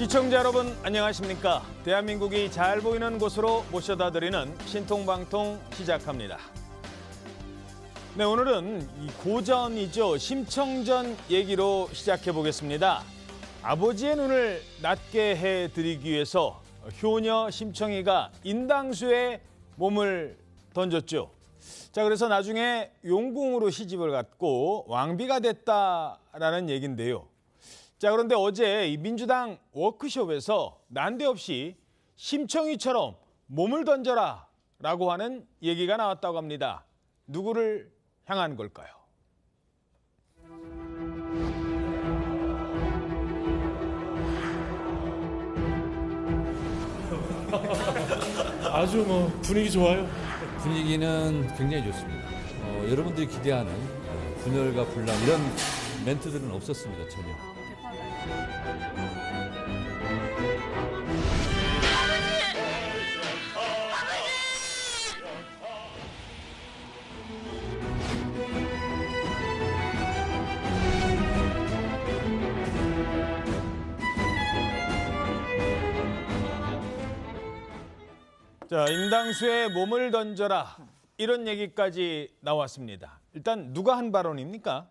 시청자 여러분 안녕하십니까? 대한민국이 잘 보이는 곳으로 모셔다 드리는 신통방통 시작합니다. 네, 오늘은 이 고전이죠. 심청전 얘기로 시작해 보겠습니다. 아버지의 눈을 낮게 해드리기 위해서 효녀 심청이가 인당수에 몸을 던졌죠. 자, 그래서 나중에 용궁으로 시집을 갔고 왕비가 됐다라는 얘긴데요. 자, 그런데 어제 이 민주당 워크숍에서 난데없이 심청이처럼 몸을 던져라 라고 하는 얘기가 나왔다고 합니다. 누구를 향한 걸까요? 아주 분위기 좋아요. 분위기는 굉장히 좋습니다. 여러분들이 기대하는 분열과 분란 이런 멘트들은 없었습니다, 전혀. 자, 인당수에 몸을 던져라 이런 얘기까지 나왔습니다. 일단 누가 한 발언입니까?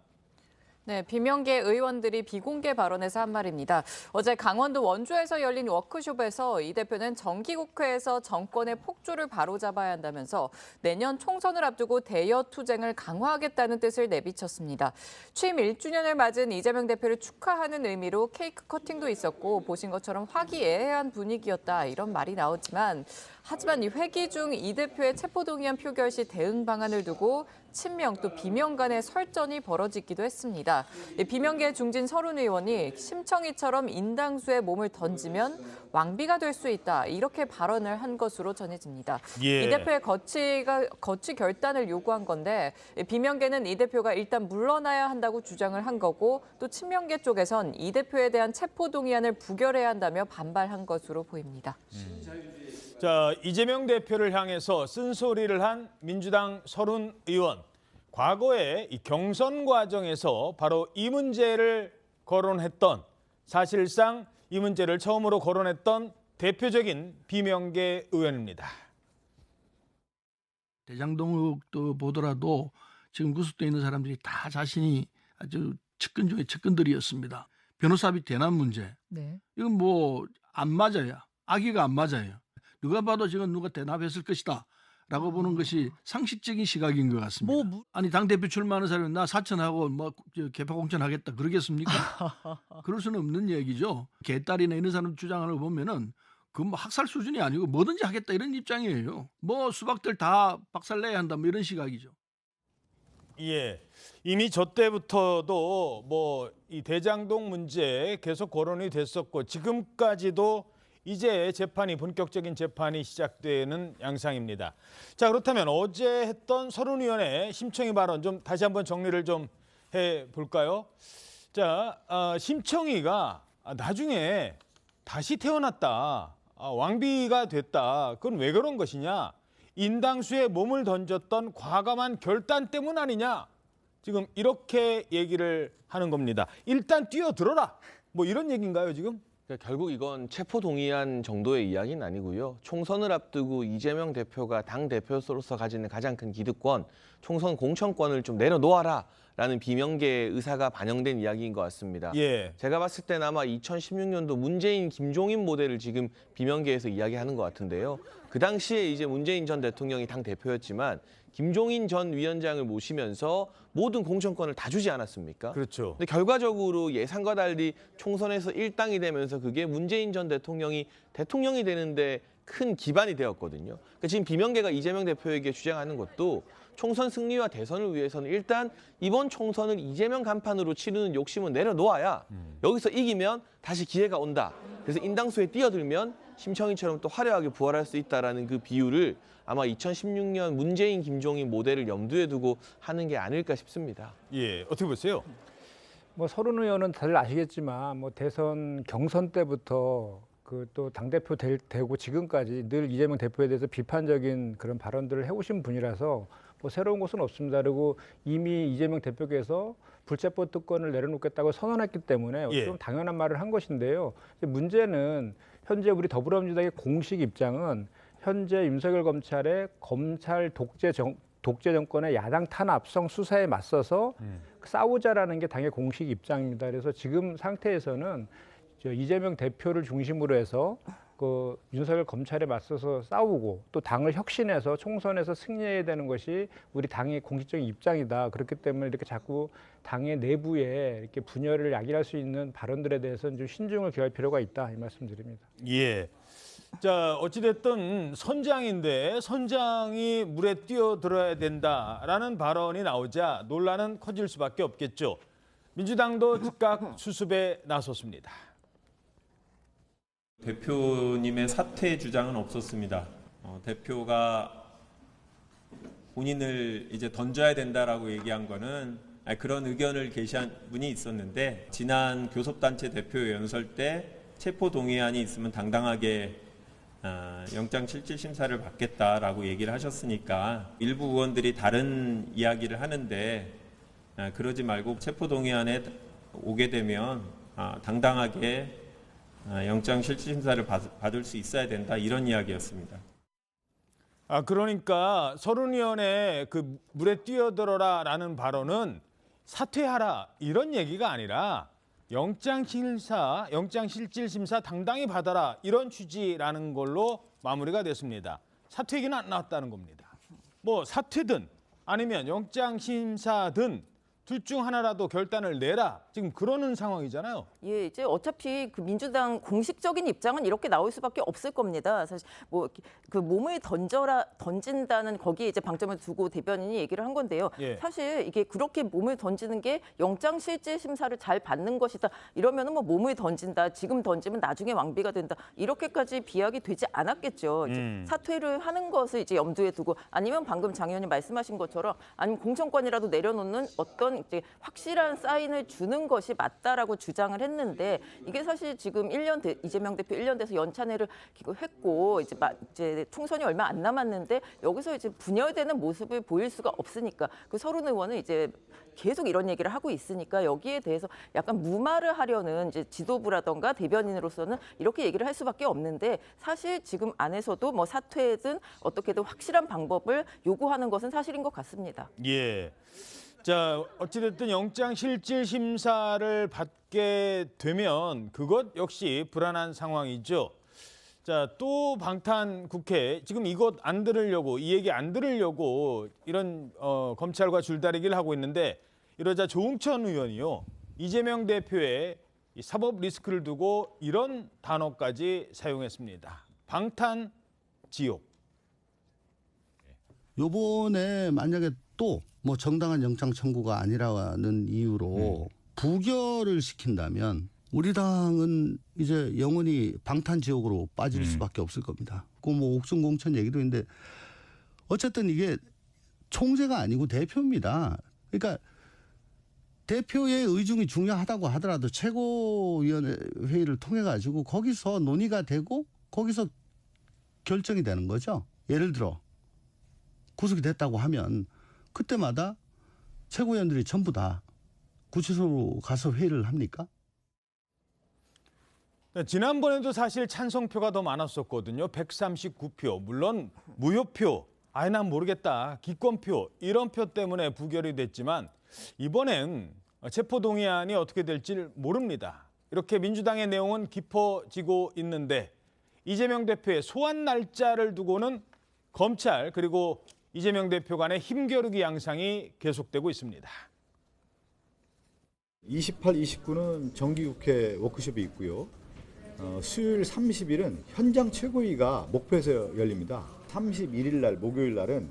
네, 비명계 의원들이 비공개 발언에서 한 말입니다. 어제 강원도 원주에서 열린 워크숍에서 이 대표는 정기국회에서 정권의 폭주를 바로잡아야 한다면서 내년 총선을 앞두고 대여 투쟁을 강화하겠다는 뜻을 내비쳤습니다. 취임 1주년을 맞은 이재명 대표를 축하하는 의미로 케이크 커팅도 있었고 보신 것처럼 화기애애한 분위기였다 이런 말이 나오지만 하지만 이 회기 중 이 대표의 체포동의안 표결 시 대응 방안을 두고 친명 또 비명 간의 설전이 벌어지기도 했습니다. 비명계 중진 서른 의원이 심청이처럼 인당수에 몸을 던지면 왕비가 될 수 있다 이렇게 발언을 한 것으로 전해집니다. 예. 이 대표의 거치 결단을 요구한 건데 비명계는 이 대표가 일단 물러나야 한다고 주장을 한 거고 또 친명계 쪽에선 이 대표에 대한 체포동의안을 부결해야 한다며 반발한 것으로 보입니다. 자, 이재명 대표를 향해서 쓴소리를 한 민주당 서른 의원. 과거에 이 경선 과정에서 바로 이 문제를 거론했던, 사실상 이 문제를 처음으로 거론했던 대표적인 비명계 의원입니다. 대장동도 보더라도 지금 구속돼 있는 사람들이 다 자신이 아주 측근 중에 측근들이었습니다. 변호사비 대납 문제. 네. 이건 안 맞아요. 악의가 안 맞아요. 누가 봐도 지금 누가 대납했을 것이다 라고 보는 것이 상식적인 시각인 것 같습니다. 아니 당대표 출마하는 사람이 나 사천하고 개파 공천하겠다 그러겠습니까? 그럴 수는 없는 얘기죠. 개딸이나 이런 사람 주장하는 거 보면은 학살 수준이 아니고 뭐든지 하겠다 이런 입장이에요. 수박들 다 박살내야 한다 이런 시각이죠. 예, 이미 저 때부터도 이 대장동 문제 계속 거론이 됐었고 지금까지도 이제 본격적인 재판이 시작되는 양상입니다. 자, 그렇다면 어제 했던 서른 의원의 심청이 발언 좀 다시 한번 정리를 좀 해볼까요? 자, 심청이가 나중에 다시 태어났다, 왕비가 됐다. 그건 왜 그런 것이냐? 인당수에 몸을 던졌던 과감한 결단 때문 아니냐? 지금 이렇게 얘기를 하는 겁니다. 일단 뛰어들어라. 이런 얘기인가요, 지금? 결국 이건 체포동의안 정도의 이야기는 아니고요. 총선을 앞두고 이재명 대표가 당대표로서 가지는 가장 큰 기득권, 총선 공천권을 좀 내려놓아라 라는 비명계의 의사가 반영된 이야기인 것 같습니다. 예. 제가 봤을 때는 아마 2016년도 문재인, 김종인 모델을 지금 비명계에서 이야기하는 것 같은데요. 그 당시에 이제 문재인 전 대통령이 당대표였지만 김종인 전 위원장을 모시면서 모든 공천권을 다 주지 않았습니까? 그렇죠. 근데 결과적으로 예상과 달리 총선에서 일당이 되면서 그게 문재인 전 대통령이 되는데 큰 기반이 되었거든요. 그러니까 지금 비명계가 이재명 대표에게 주장하는 것도 총선 승리와 대선을 위해서는 일단 이번 총선을 이재명 간판으로 치르는 욕심은 내려놓아야 여기서 이기면 다시 기회가 온다. 그래서 인당수에 뛰어들면 심청이처럼 또 화려하게 부활할 수 있다라는 그 비유를 아마 2016년 문재인, 김종인 모델을 염두에 두고 하는 게 아닐까 싶습니다. 예, 어떻게 보세요? 서른 의원은 다들 아시겠지만 대선 경선 때부터 또 당대표 되고 지금까지 늘 이재명 대표에 대해서 비판적인 그런 발언들을 해오신 분이라서 뭐 새로운 것은 없습니다. 그리고 이미 이재명 대표께서 불체포 특권을 내려놓겠다고 선언했기 때문에 예. 좀 당연한 말을 한 것인데요. 문제는 현재 우리 더불어민주당의 공식 입장은 현재 윤석열 검찰의 검찰 독재 정권의 야당 탄압성 수사에 맞서서 싸우자라는 게 당의 공식 입장입니다. 그래서 지금 상태에서는 이재명 대표를 중심으로 해서 그 윤석열 검찰에 맞서서 싸우고 또 당을 혁신해서 총선에서 승리해야 되는 것이 우리 당의 공식적인 입장이다. 그렇기 때문에 이렇게 자꾸 당의 내부에 이렇게 분열을 야기할 수 있는 발언들에 대해서는 좀 신중을 기할 필요가 있다 이 말씀드립니다. 예. 자, 어찌됐든 선장인데 선장이 물에 뛰어들어야 된다라는 발언이 나오자 논란은 커질 수밖에 없겠죠. 민주당도 즉각 수습에 나섰습니다. 대표님의 사퇴 주장은 없었습니다. 대표가 본인을 이제 던져야 된다라고 얘기한 거는 그런 의견을 게시한 분이 있었는데 지난 교섭단체 대표 연설 때 체포 동의안이 있으면 당당하게 영장실질심사를 받겠다라고 얘기를 하셨으니까 일부 의원들이 다른 이야기를 하는데 그러지 말고 체포 동의안에 오게 되면 당당하게 영장실질심사를 받을 수 있어야 된다 이런 이야기였습니다. 그러니까 서른위원회 그 물에 뛰어들어라라는 발언은 사퇴하라 이런 얘기가 아니라 영장실질심사 당당히 받아라 이런 취지라는 걸로 마무리가 됐습니다. 사퇴 얘기는 안 나왔다는 겁니다. 뭐 사퇴든 아니면 영장심사든 둘 중 하나라도 결단을 내라. 지금 그러는 상황이잖아요. 예, 이제 어차피 그 민주당 공식적인 입장은 이렇게 나올 수밖에 없을 겁니다. 사실 뭐 그 몸을 던진다는 거기에 이제 방점을 두고 대변인이 얘기를 한 건데요. 예. 사실 이게 그렇게 몸을 던지는 게 영장실질심사를 잘 받는 것이다. 이러면은 뭐 몸을 던진다. 지금 던지면 나중에 왕비가 된다. 이렇게까지 비약이 되지 않았겠죠. 이제 사퇴를 하는 것을 이제 염두에 두고 아니면 방금 장 의원님 말씀하신 것처럼 아니면 공천권이라도 내려놓는 어떤 이제 확실한 사인을 주는 것이 맞다라고 주장을 했는데 이게 사실 지금 이재명 대표 1년 돼서 연찬회를 했고 이제 총선이 얼마 안 남았는데 여기서 이제 분열되는 모습을 보일 수가 없으니까 그 서른 의원은 이제 계속 이런 얘기를 하고 있으니까 여기에 대해서 약간 무마를 하려는 이제 지도부라던가 대변인으로서는 이렇게 얘기를 할 수밖에 없는데 사실 지금 안에서도 뭐 사퇴든 어떻게든 확실한 방법을 요구하는 것은 사실인 것 같습니다. 예. 자, 어찌됐든 영장실질심사를 받게 되면 그것 역시 불안한 상황이죠. 자, 또 방탄 국회 지금 이것 안 들으려고 이 얘기 안 들으려고 이런 검찰과 줄다리기를 하고 있는데 이러자 조응천 의원이요. 이재명 대표의 이 사법 리스크를 두고 이런 단어까지 사용했습니다. 방탄 지옥. 요번에 만약에 또 뭐 정당한 영장 청구가 아니라는 이유로 부결을 시킨다면 우리 당은 이제 영원히 방탄지옥으로 빠질 수밖에 없을 겁니다. 그 뭐 옥순공천 얘기도 있는데 어쨌든 이게 총재가 아니고 대표입니다. 그러니까 대표의 의중이 중요하다고 하더라도 최고위원회 회의를 통해 가지고 거기서 논의가 되고 거기서 결정이 되는 거죠. 예를 들어 구속이 됐다고 하면 그때마다 최고위원들이 전부 다 구치소로 가서 회의를 합니까? 지난번에도 사실 찬성표가 더 많았었거든요. 139표. 물론 무효표, 아예 난 모르겠다, 기권표 이런 표 때문에 부결이 됐지만 이번엔 체포동의안이 어떻게 될지 모릅니다. 이렇게 민주당의 내용은 깊어지고 있는데 이재명 대표의 소환 날짜를 두고는 검찰 그리고 이재명 대표 간의 힘겨루기 양상이 계속되고 있습니다. 28, 29는 정기국회 워크숍이 있고요. 수요일 30일은 현장 최고위가 목포에서 열립니다. 31일 날 목요일 날은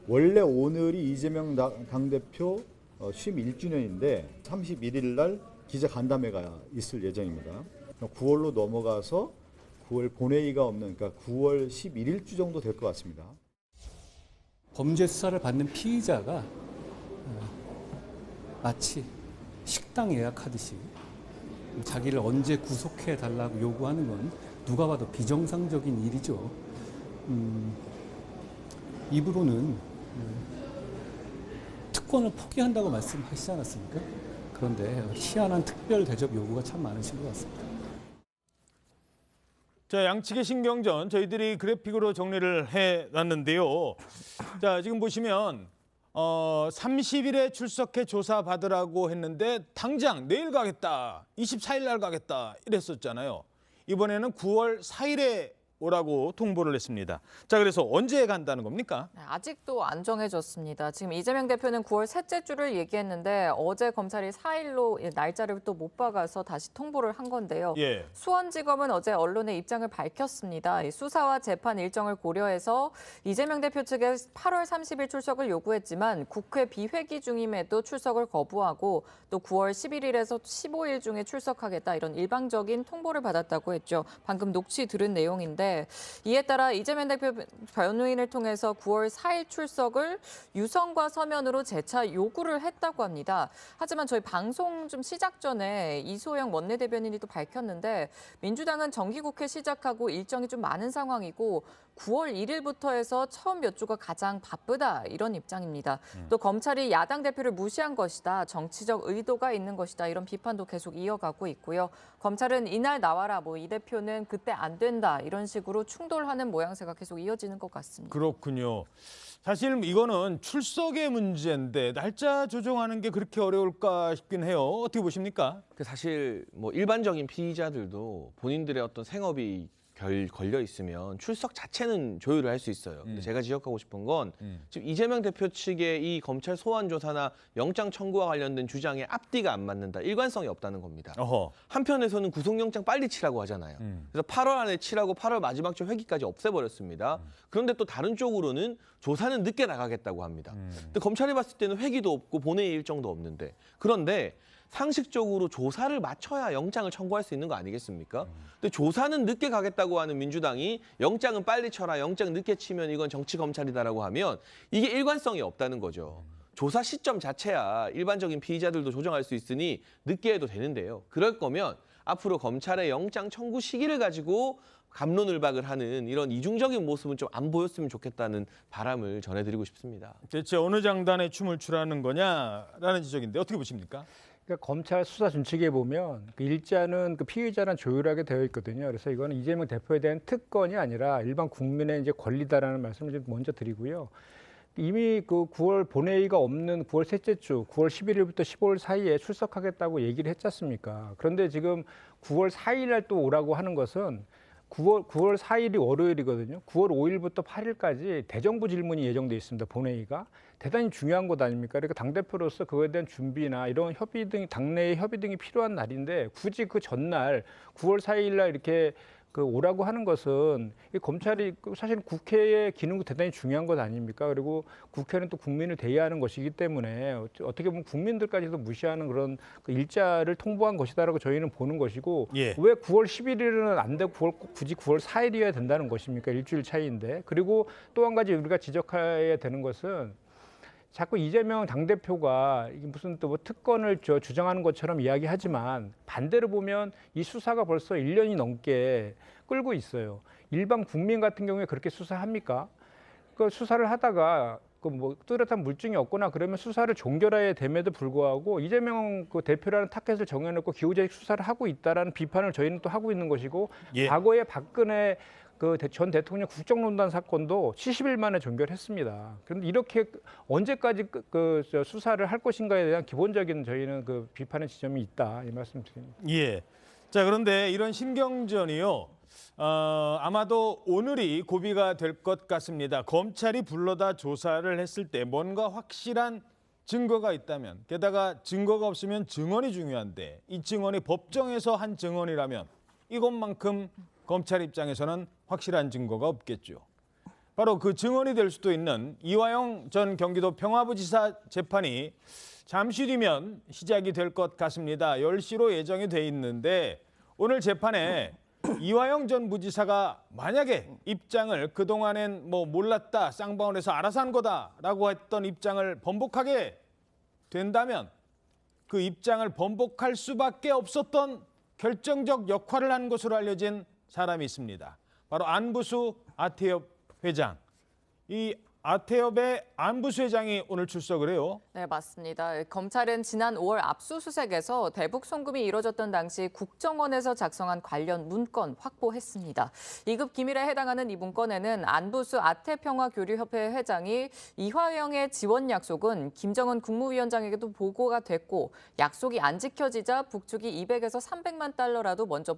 원래 오늘이 이재명 당대표 취임 1주년인데 31일 날 기자간담회가 있을 예정입니다. 9월로 넘어가서 9월 본회의가 없는 그러니까 9월 11일주 정도 될 것 같습니다. 범죄 수사를 받는 피의자가 마치 식당 예약하듯이 자기를 언제 구속해 달라고 요구하는 건 누가 봐도 비정상적인 일이죠. 입으로는 특권을 포기한다고 말씀하시지 않았습니까? 그런데 희한한 특별 대접 요구가 참 많으신 것 같습니다. 자, 양측의 신경전 저희들이 그래픽으로 정리를 해놨는데요. 자, 지금 보시면 30일에 출석해 조사 받으라고 했는데 당장 내일 가겠다, 24일 날 가겠다 이랬었잖아요. 이번에는 9월 4일에 오라고 통보를 했습니다. 자, 그래서 언제 간다는 겁니까? 아직도 안 정해졌습니다. 지금 이재명 대표는 9월 셋째 주를 얘기했는데 어제 검찰이 4일로 날짜를 또 못 박아서 다시 통보를 한 건데요. 예. 수원지검은 어제 언론에 입장을 밝혔습니다. 이 수사와 재판 일정을 고려해서 이재명 대표 측에 8월 30일 출석을 요구했지만 국회 비회기 중임에도 출석을 거부하고 또 9월 11일에서 15일 중에 출석하겠다 이런 일방적인 통보를 받았다고 했죠. 방금 녹취 들은 내용인데 이에 따라 이재명 대표 변호인을 통해서 9월 4일 출석을 유성과 서면으로 재차 요구를 했다고 합니다. 하지만 저희 방송 좀 시작 전에 이소영 원내대변인이 또 밝혔는데 민주당은 정기국회 시작하고 일정이 좀 많은 상황이고 9월 1일부터 해서 처음 몇 주가 가장 바쁘다 이런 입장입니다. 또 검찰이 야당 대표를 무시한 것이다. 정치적 의도가 있는 것이다. 이런 비판도 계속 이어가고 있고요. 검찰은 이날 나와라. 이 대표는 그때 안 된다. 이런 식으로 충돌하는 모양새가 계속 이어지는 것 같습니다. 그렇군요. 사실 이거는 출석의 문제인데 날짜 조정하는 게 그렇게 어려울까 싶긴 해요. 어떻게 보십니까? 사실 뭐 일반적인 피의자들도 본인들의 어떤 생업이 걸려 있으면 출석 자체는 조율을 할 수 있어요. 근데 제가 지적하고 싶은 건 지금 이재명 대표 측의 이 검찰 소환 조사나 영장 청구와 관련된 주장에 앞뒤가 안 맞는다, 일관성이 없다는 겁니다. 어허. 한편에서는 구속영장 빨리 치라고 하잖아요. 그래서 8월 안에 치라고 8월 마지막 주 회기까지 없애버렸습니다. 그런데 또 다른 쪽으로는 조사는 늦게 나가겠다고 합니다. 근데 검찰이 봤을 때는 회기도 없고 본회의 일정도 없는데, 그런데 상식적으로 조사를 마쳐야 영장을 청구할 수 있는 거 아니겠습니까? 근데 조사는 늦게 가겠다고 하는 민주당이 영장은 빨리 쳐라, 영장 늦게 치면 이건 정치 검찰이다라고 하면 이게 일관성이 없다는 거죠. 조사 시점 자체야 일반적인 피의자들도 조정할 수 있으니 늦게 해도 되는데요. 그럴 거면 앞으로 검찰의 영장 청구 시기를 가지고 갑론을박을 하는 이런 이중적인 모습은 좀 안 보였으면 좋겠다는 바람을 전해드리고 싶습니다. 대체 어느 장단에 춤을 추라는 거냐라는 지적인데 어떻게 보십니까? 그러니까 검찰 수사 준칙에 보면 그 일자는 그 피의자랑 조율하게 되어 있거든요. 그래서 이거는 이재명 대표에 대한 특권이 아니라 일반 국민의 이제 권리다라는 말씀을 좀 먼저 드리고요. 이미 그 9월 본회의가 없는 9월 셋째 주, 9월 11일부터 15일 사이에 출석하겠다고 얘기를 했지 않습니까? 그런데 지금 9월 4일 날 또 오라고 하는 것은 9월 4일이 월요일이거든요. 9월 5일부터 8일까지 대정부 질문이 예정돼 있습니다. 본회의가. 대단히 중요한 것 아닙니까? 그러니까 당대표로서 그거에 대한 준비나 이런 협의 등, 당내의 협의 등이 필요한 날인데 굳이 그 전날 9월 4일 날 이렇게 그 오라고 하는 것은 이 검찰이 사실 국회의 기능도 대단히 중요한 것 아닙니까? 그리고 국회는 또 국민을 대의하는 것이기 때문에 어떻게 보면 국민들까지도 무시하는 그런 그 일자를 통보한 것이다라고 저희는 보는 것이고 예. 왜 9월 11일은 안 되고 굳이 9월 4일이어야 된다는 것입니까? 일주일 차이인데. 그리고 또 한 가지 우리가 지적해야 되는 것은 자꾸 이재명 당대표가 무슨 또 뭐 특권을 주장하는 것처럼 이야기하지만 반대로 보면 이 수사가 벌써 1년이 넘게 끌고 있어요. 일반 국민 같은 경우에 그렇게 수사합니까? 그 수사를 하다가 그 뭐 뚜렷한 물증이 없거나 그러면 수사를 종결해야 됨에도 불구하고 이재명 그 대표라는 타켓을 정해놓고 기후재직 수사를 하고 있다라는 비판을 저희는 또 하고 있는 것이고 예. 과거에 박근혜 그 전 대통령 국정농단 사건도 70일 만에 종결했습니다. 그런데 이렇게 언제까지 수사를 할 것인가에 대한 기본적인 저희는 그 비판의 지점이 있다 이 말씀드립니다. 예. 자, 그런데 이런 신경전이요. 아마도 오늘이 고비가 될 것 같습니다. 검찰이 불러다 조사를 했을 때 뭔가 확실한 증거가 있다면, 게다가 증거가 없으면 증언이 중요한데 이 증언이 법정에서 한 증언이라면 이것만큼 검찰 입장에서는 확실한 증거가 없겠죠. 바로 그 증언이 될 수도 있는 이화영 전 경기도 평화부지사 재판이 잠시 뒤면 시작이 될 것 같습니다. 10시로 예정이 돼 있는데 오늘 재판에 이화영 전 부지사가 만약에 입장을 그동안엔 뭐 몰랐다, 쌍방울에서 알아서 한 거다라고 했던 입장을 번복하게 된다면 그 입장을 번복할 수밖에 없었던 결정적 역할을 한 것으로 알려진 사람이 있습니다. 바로 안부수 아태협 회장. 이 아태협의 안부수 회장이 오늘 출석을 해요. 네, 맞습니다. 검찰은 지난 5월 압수수색에서 대북 송금이 이뤄졌던 당시 국정원에서 작성한 관련 문건 확보했습니다. 2급 기밀에 해당하는 이 문건에는 안부수 아태평화교류협회 회장이 이화영의 지원 약속은 김정은 국무위원장에게도 보고가 됐고 약속이 안 지켜지자 북측이 200에서 300만 달러라도 먼저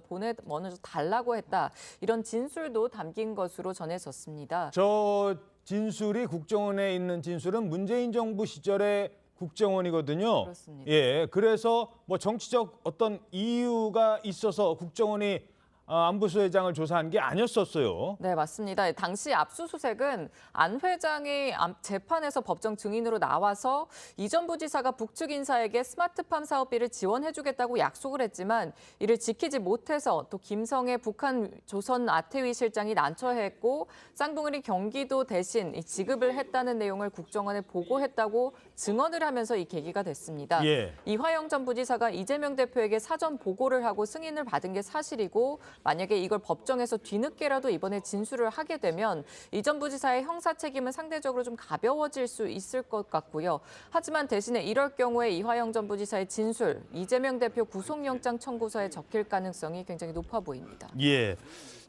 달라고 했다. 이런 진술도 담긴 것으로 전해졌습니다. 저 진술이 국정원에 있는 진술은 문재인 정부 시절의 국정원이거든요. 그렇습니다. 예, 그래서 뭐 정치적 어떤 이유가 있어서 국정원이 안부수 회장을 조사한 게 아니었었어요. 네, 맞습니다. 당시 압수수색은 안 회장이 재판에서 법정 증인으로 나와서 이 전 부지사가 북측 인사에게 스마트팜 사업비를 지원해주겠다고 약속을 했지만 이를 지키지 못해서 또 김성애 북한 조선 아태위 실장이 난처했고 쌍둥이리 경기도 대신 지급을 했다는 내용을 국정원에 보고했다고 증언을 하면서 이 계기가 됐습니다. 예. 이화영 전 부지사가 이재명 대표에게 사전 보고를 하고 승인을 받은 게 사실이고 만약에 이걸 법정에서 뒤늦게라도 이번에 진술을 하게 되면 이 전 부지사의 형사 책임은 상대적으로 좀 가벼워질 수 있을 것 같고요. 하지만 대신에 이럴 경우에 이화영 전 부지사의 진술, 이재명 대표 구속영장 청구서에 적힐 가능성이 굉장히 높아 보입니다. 예.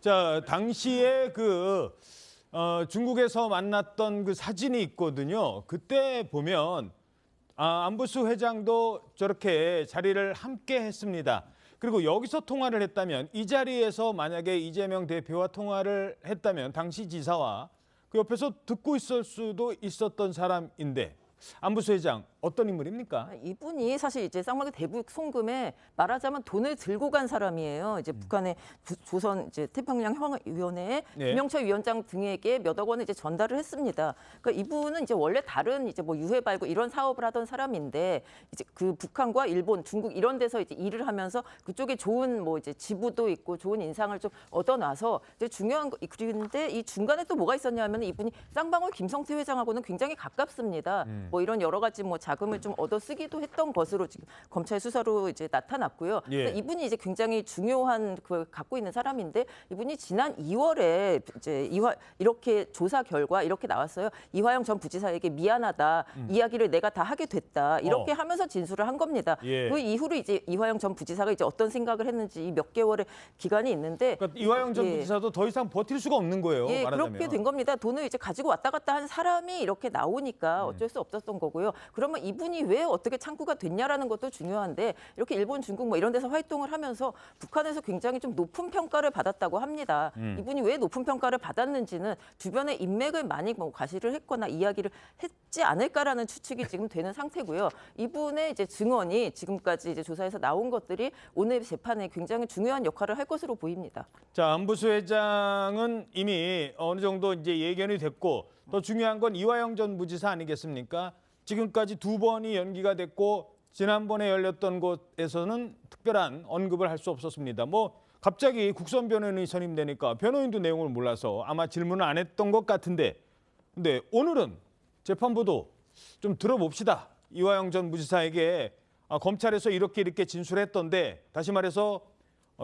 자, 당시에 중국에서 만났던 그 사진이 있거든요. 그때 보면 안부수 회장도 저렇게 자리를 함께 했습니다. 그리고 여기서 통화를 했다면 이 자리에서 만약에 이재명 대표와 통화를 했다면 당시 지사와 그 옆에서 듣고 있을 수도 있었던 사람인데 안부수 회장 어떤 인물입니까? 이분이 사실 이제 쌍방의 대북 송금에 말하자면 돈을 들고 간 사람이에요. 이제 북한의 조선 이제 태평양 평화위원회에 네. 김영철 위원장 등에게 몇억 원을 이제 전달을 했습니다. 그러니까 이분은 이제 원래 다른 이제 뭐 유해 발굴 이런 사업을 하던 사람인데 이제 그 북한과 일본, 중국 이런 데서 이제 일을 하면서 그쪽에 좋은 뭐 이제 지부도 있고 좋은 인상을 좀 얻어놔서 이제 중요한 거 그런데 이 중간에 또 뭐가 있었냐면 이분이 쌍방울 김성태 회장하고는 굉장히 가깝습니다. 뭐 이런 여러 가지 뭐 자금을 좀 얻어 쓰기도 했던 것으로 지금 검찰 수사로 이제 나타났고요. 예. 그러니까 이분이 이제 굉장히 중요한 그걸 갖고 있는 사람인데 이분이 지난 2월에 이제 이렇게 조사 결과 이렇게 나왔어요. 이화영 전 부지사에게 미안하다. 이야기를 내가 다 하게 됐다. 이렇게 하면서 진술을 한 겁니다. 예. 그 이후로 이제 이화영 전 부지사가 이제 어떤 생각을 했는지 이 몇 개월의 기간이 있는데 그러니까 이화영 전 예. 부지사도 더 이상 버틸 수가 없는 거예요. 예, 말하자면. 그렇게 된 겁니다. 돈을 이제 가지고 왔다 갔다 한 사람이 이렇게 나오니까 어쩔 수 없었던 거고요. 그러면 이분이 왜 어떻게 창구가 됐냐라는 것도 중요한데 이렇게 일본, 중국 뭐 이런 데서 활동을 하면서 북한에서 굉장히 좀 높은 평가를 받았다고 합니다. 이분이 왜 높은 평가를 받았는지는 주변의 인맥을 많이 뭐 과시를 했거나 이야기를 했지 않을까라는 추측이 지금 되는 상태고요. 이분의 이제 증언이 지금까지 이제 조사에서 나온 것들이 오늘 재판에 굉장히 중요한 역할을 할 것으로 보입니다. 자, 안부수 회장은 이미 어느 정도 이제 예견이 됐고 더 중요한 건 이화영 전 부지사 아니겠습니까? 지금까지 2번이 연기가 됐고 지난번에 열렸던 곳에서는 특별한 언급을 할 수 없었습니다. 뭐 갑자기 국선 변호인이 선임되니까 변호인도 내용을 몰라서 아마 질문을 안 했던 것 같은데 근데 오늘은 재판부도 좀 들어봅시다. 이화영 전 부지사에게 검찰에서 이렇게 진술했던데 다시 말해서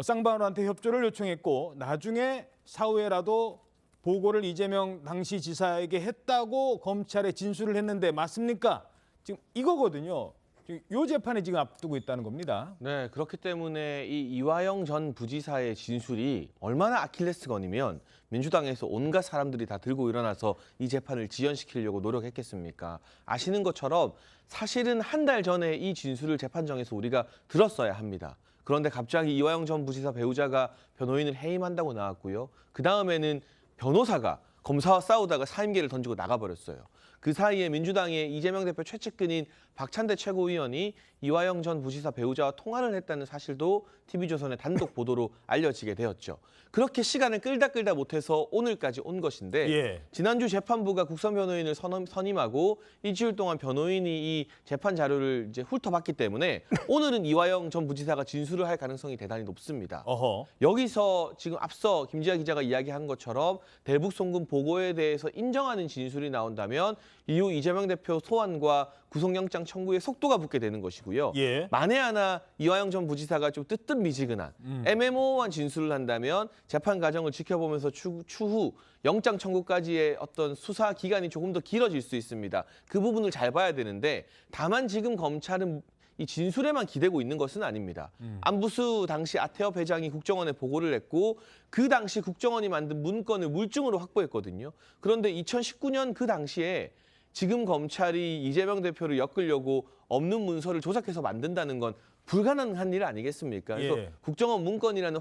쌍방울한테 협조를 요청했고 나중에 사후에라도 보고를 이재명 당시 지사에게 했다고 검찰에 진술을 했는데 맞습니까? 지금 이거거든요. 지금 이 재판에 지금 앞두고 있다는 겁니다. 네, 그렇기 때문에 이 이화영 전 부지사의 진술이 얼마나 아킬레스건이면 민주당에서 온갖 사람들이 다 들고 일어나서 이 재판을 지연시키려고 노력했겠습니까? 아시는 것처럼 사실은 한 달 전에 이 진술을 재판정에서 우리가 들었어야 합니다. 그런데 갑자기 이화영 전 부지사 배우자가 변호인을 해임한다고 나왔고요. 그 다음에는 변호사가 검사와 싸우다가 사임계를 던지고 나가버렸어요. 그 사이에 민주당의 이재명 대표 최측근인 박찬대 최고위원이 이화영 전 부지사 배우자와 통화를 했다는 사실도 TV조선의 단독 보도로 알려지게 되었죠. 그렇게 시간을 끌다 못해서 오늘까지 온 것인데 예. 지난주 재판부가 국선 변호인을 선임하고 일주일 동안 변호인이 이 재판 자료를 이제 훑어봤기 때문에 오늘은 이화영 전 부지사가 진술을 할 가능성이 대단히 높습니다. 어허. 여기서 지금 앞서 김지아 기자가 이야기한 것처럼 대북 송금 보고에 대해서 인정하는 진술이 나온다면 이후 이재명 대표 소환과 구속영장 청구에 속도가 붙게 되는 것이고요. 예. 만에 하나 이화영 전 부지사가 좀 뜨뜻미지근한 애매모호한 진술을 한다면 재판 과정을 지켜보면서 추후 영장 청구까지의 어떤 수사 기간이 조금 더 길어질 수 있습니다. 그 부분을 잘 봐야 되는데 다만 지금 검찰은 이 진술에만 기대고 있는 것은 아닙니다. 안부수 당시 아태업 회장이 국정원에 보고를 했고 그 당시 국정원이 만든 문건을 물증으로 확보했거든요. 그런데 2019년 그 당시에 지금 검찰이 이재명 대표를 엮으려고 없는 문서를 조작해서 만든다는 건 불가능한 일 아니겠습니까? 그래서 예. 국정원 문건이라는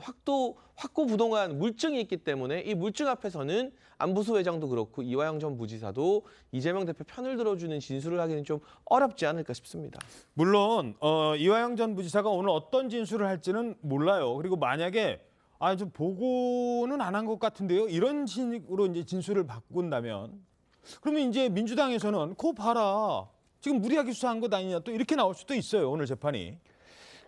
확고부동한 물증이 있기 때문에 이 물증 앞에서는 안부수 회장도 그렇고 이화영 전 부지사도 이재명 대표 편을 들어주는 진술을 하기는 좀 어렵지 않을까 싶습니다. 물론 이화영 전 부지사가 오늘 어떤 진술을 할지는 몰라요. 그리고 만약에 좀 보고는 안 한 것 같은데요. 이런 식으로 이제 진술을 바꾼다면 그러면 이제 민주당에서는 그거 봐라. 지금 무리하게 수사한 것 아니냐 또 이렇게 나올 수도 있어요. 오늘 재판이.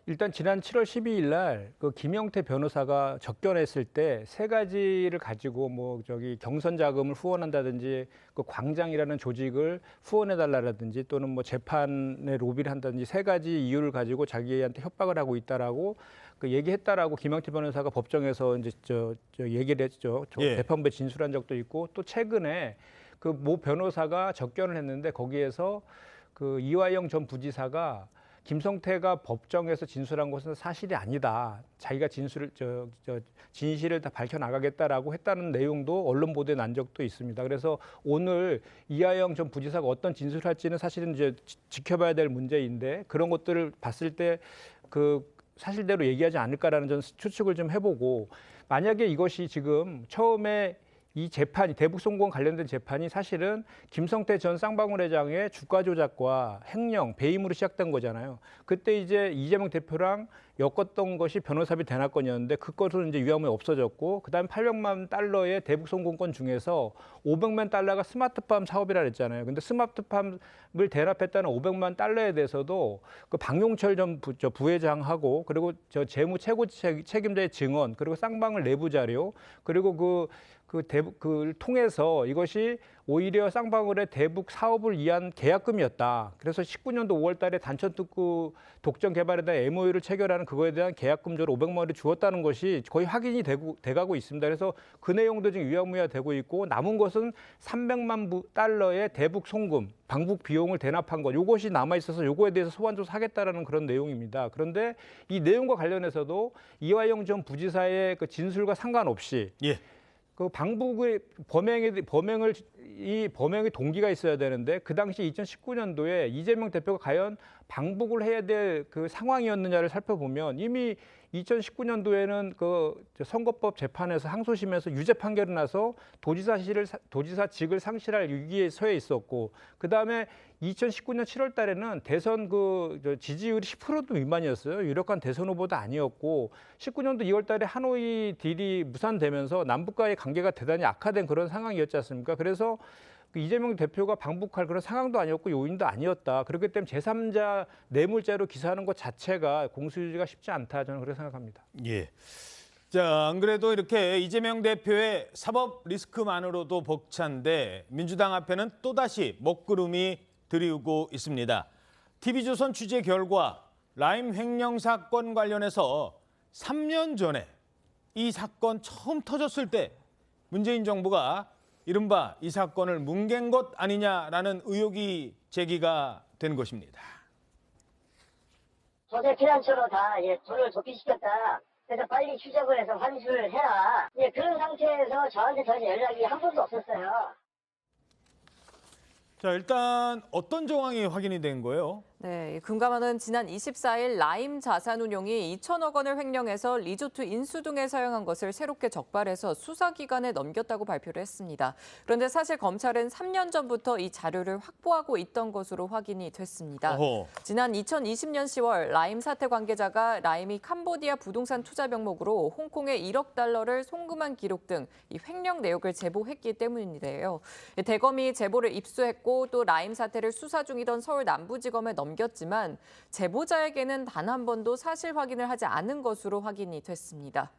일단 지난 7월 12일 날 그 김영태 변호사가 접견했을 때 세 가지를 가지고 뭐 저기 경선 자금을 후원한다든지 그 광장이라는 조직을 후원해 달라라든지 또는 뭐 재판에 로비를 한다든지 세 가지 이유를 가지고 자기한테 협박을 하고 있다라고 그 얘기했다라고 김영태 변호사가 법정에서 이제 저 얘기를 했죠. 예. 재판부에 진술한 적도 있고 또 최근에 그 모 변호사가 접견을 했는데 거기에서 그 이화영 전 부지사가 김성태가 법정에서 진술한 것은 사실이 아니다. 자기가 진실을 다 밝혀나가겠다라고 했다는 내용도 언론 보도에 난 적도 있습니다. 그래서 오늘 이화영 전 부지사가 어떤 진술을 할지는 사실은 이제 지켜봐야 될 문제인데 그런 것들을 봤을 때 그 사실대로 얘기하지 않을까라는 저는 추측을 좀 해보고 만약에 이것이 지금 처음에 이 재판이 대북 송금 관련된 재판이 사실은 김성태 전 쌍방울 회장의 주가 조작과 횡령, 배임으로 시작된 거잖아요. 그때 이제 이재명 대표랑 엮었던 것이 변호사비 대납건이었는데 그것은 이제 유함이 없어졌고 그다음에 800만 달러의 대북 송금권 중에서 500만 달러가 스마트팜 사업이라 그랬잖아요. 근데 스마트팜을 대납했다는 500만 달러에 대해서도 그 박용철 전 부회장하고 그리고 저 재무 최고 책임자의 증언 그리고 쌍방울 내부 자료 그리고 그를 통해서 이것이 오히려 쌍방울의 대북 사업을 위한 계약금이었다. 그래서 19년도 5월 달에 단천특구 독점 개발에 대한 MOU를 체결하는 그거에 대한 계약금조로 500만 원을 주었다는 것이 거의 확인이 돼가고 있습니다. 그래서 그 내용도 지금 유야무야 되고 있고 남은 것은 300만 달러의 대북 송금, 방북 비용을 대납한 것. 이것이 남아 있어서 이거에 대해서 소환조사 하겠다라는 그런 내용입니다. 그런데 이 내용과 관련해서도 이화영 전 부지사의 그 진술과 상관없이 그 방북의 범행의 동기가 있어야 되는데 그 당시 2019년도에 이재명 대표가 과연 방북을 해야 될 그 상황이었느냐를 살펴보면 이미 2019년도에는 그 선거법 재판에서 항소심에서 유죄 판결이 나서 도지사직을 상실할 위기에 처해 있었고 그 다음에 2019년 7월 달에는 대선 그 지지율이 10%도 미만이었어요. 유력한 대선 후보도 아니었고 19년도 2월 달에 하노이 딜이 무산되면서 남북과의 관계가 대단히 악화된 그런 상황이었지 않습니까? 그래서 이재명 대표가 방북할 그런 상황도 아니었고 요인도 아니었다. 그렇기 때문에 제3자 뇌물죄로 기소하는 것 자체가 공소유지가 쉽지 않다. 저는 그렇게 생각합니다. 예. 자, 안 그래도 이렇게 이재명 대표의 사법 리스크만으로도 벅찬데 민주당 앞에는 또다시 먹구름이 들이우고 있습니다. TV조선 취재 결과 라임 횡령 사건 관련해서 3년 전에 이 사건 처음 터졌을 때 문재인 정부가 이른바 이 사건을 뭉갠 것 아니냐라는 의혹이 제기가 된 것입니다. 조세 피난처로 다 돈을 도피시켰다. 그래서 빨리 추적을 해서 환수를 해라. 그런 상태에서 저한테 전혀 연락이 한 번도 없었어요. 자, 일단 어떤 정황이 확인이 된 거예요? 네, 금감원은 지난 24일 라임 자산운용이 2천억 원을 횡령해서 리조트 인수등에 사용한 것을 새롭게 적발해서 수사기관에 넘겼다고 발표를 했습니다. 그런데 사실 검찰은 3년 전부터 이 자료를 확보하고 있던 것으로 확인이 됐습니다. 지난 2020년 10월 라임 사태 관계자가 라임이 캄보디아 부동산 투자 명목으로 홍콩에 1억 달러를 송금한 기록 등 이 횡령 내역을 제보했기 때문인데요. 대검이 제보를 입수했고 또 라임 사태를 수사 중이던 서울 남부지검에 넘겼지만 제보자에게는 단 한 번도 사실 확인을 하지 않은 것으로 확인이 됐습니다.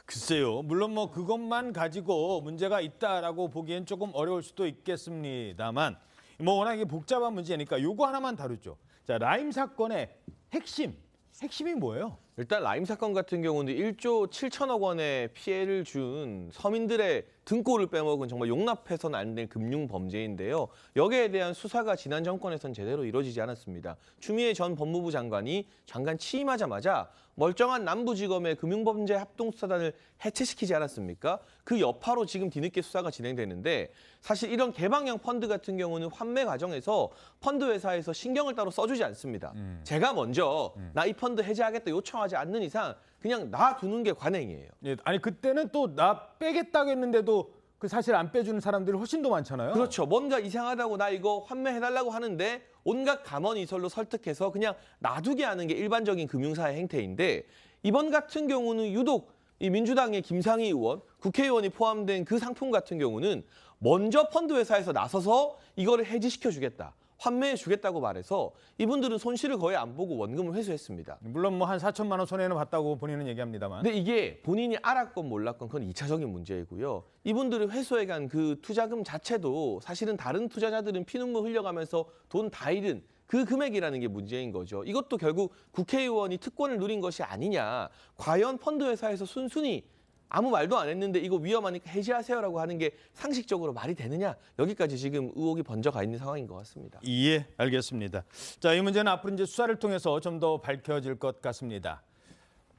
글쎄요. 물론 뭐 그것만 가지고 문제가 있다라고 보기엔 조금 어려울 수도 있겠습니다만 뭐 워낙 이게 복잡한 문제니까 요거 하나만 다루죠. 자, 라임 사건의 핵심이 뭐예요? 일단 라임 사건 같은 경우는 1조 7천억 원의 피해를 준 서민들의 등골을 빼먹은 정말 용납해서는 안 될 금융 범죄인데요. 여기에 대한 수사가 지난 정권에선 제대로 이루어지지 않았습니다. 추미애 전 법무부 장관이 장관 취임하자마자 멀쩡한 남부지검의 금융범죄 합동수사단을 해체시키지 않았습니까? 그 여파로 지금 뒤늦게 수사가 진행되는데 사실 이런 개방형 펀드 같은 경우는 환매 과정에서 펀드 회사에서 신경을 따로 써주지 않습니다. 제가 먼저 나 이 펀드 해제하겠다 요청하지 않는 이상 그냥 놔두는 게 관행이에요. 예, 아니 그때는 또 나 빼겠다고 했는데도 그 사실 안 빼주는 사람들이 훨씬 더 많잖아요. 그렇죠. 뭔가 이상하다고 나 이거 환매해달라고 하는데 온갖 감언이설로 설득해서 그냥 놔두게 하는 게 일반적인 금융사의 행태인데 이번 같은 경우는 유독 이 민주당의 김상희 의원, 국회의원이 포함된 그 상품 같은 경우는 먼저 펀드 회사에서 나서서 이거를 해지시켜주겠다. 환매해주겠다고 말해서 이분들은 손실을 거의 안 보고 원금을 회수했습니다. 물론 뭐 한 4천만 원 손해는 봤다고 본인은 얘기합니다만. 근데 이게 본인이 알았건 몰랐건 그건 2차적인 문제이고요. 이분들이 회수해간 그 투자금 자체도 사실은 다른 투자자들은 피눈물 흘려가면서 돈 다 잃은 그 금액이라는 게 문제인 거죠. 이것도 결국 국회의원이 특권을 누린 것이 아니냐. 과연 펀드 회사에서 순순히 아무 말도 안 했는데 이거 위험하니까 해지하세요라고 하는 게 상식적으로 말이 되느냐. 여기까지 지금 의혹이 번져가 있는 상황인 것 같습니다. 예, 알겠습니다. 자, 이 문제는 앞으로 이제 수사를 통해서 좀 더 밝혀질 것 같습니다.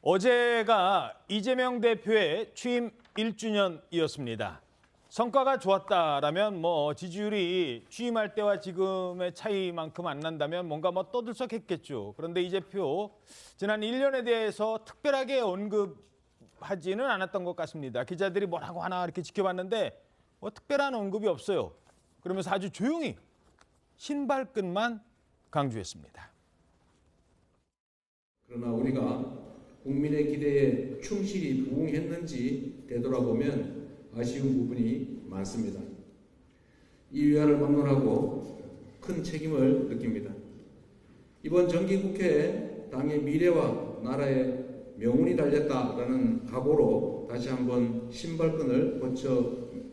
어제가 이재명 대표의 취임 1주년이었습니다. 성과가 좋았다라면 뭐 지지율이 취임할 때와 지금의 차이만큼 안 난다면 뭔가 뭐 떠들썩했겠죠. 그런데 이 대표 지난 1년에 대해서 특별하게 언급하지는 않았던 것 같습니다. 기자들이 뭐라고 하나 이렇게 지켜봤는데 뭐 특별한 언급이 없어요. 그러면서 아주 조용히 신발끈만 강조했습니다. 그러나 우리가 국민의 기대에 충실히 부응했는지 되돌아보면 아쉬운 부분이 많습니다. 이 위안을 막론하고 큰 책임을 느낍니다. 이번 정기국회에 당의 미래와 나라의 명운이 달렸다라는 각오로 다시 한번 신발끈을 고쳐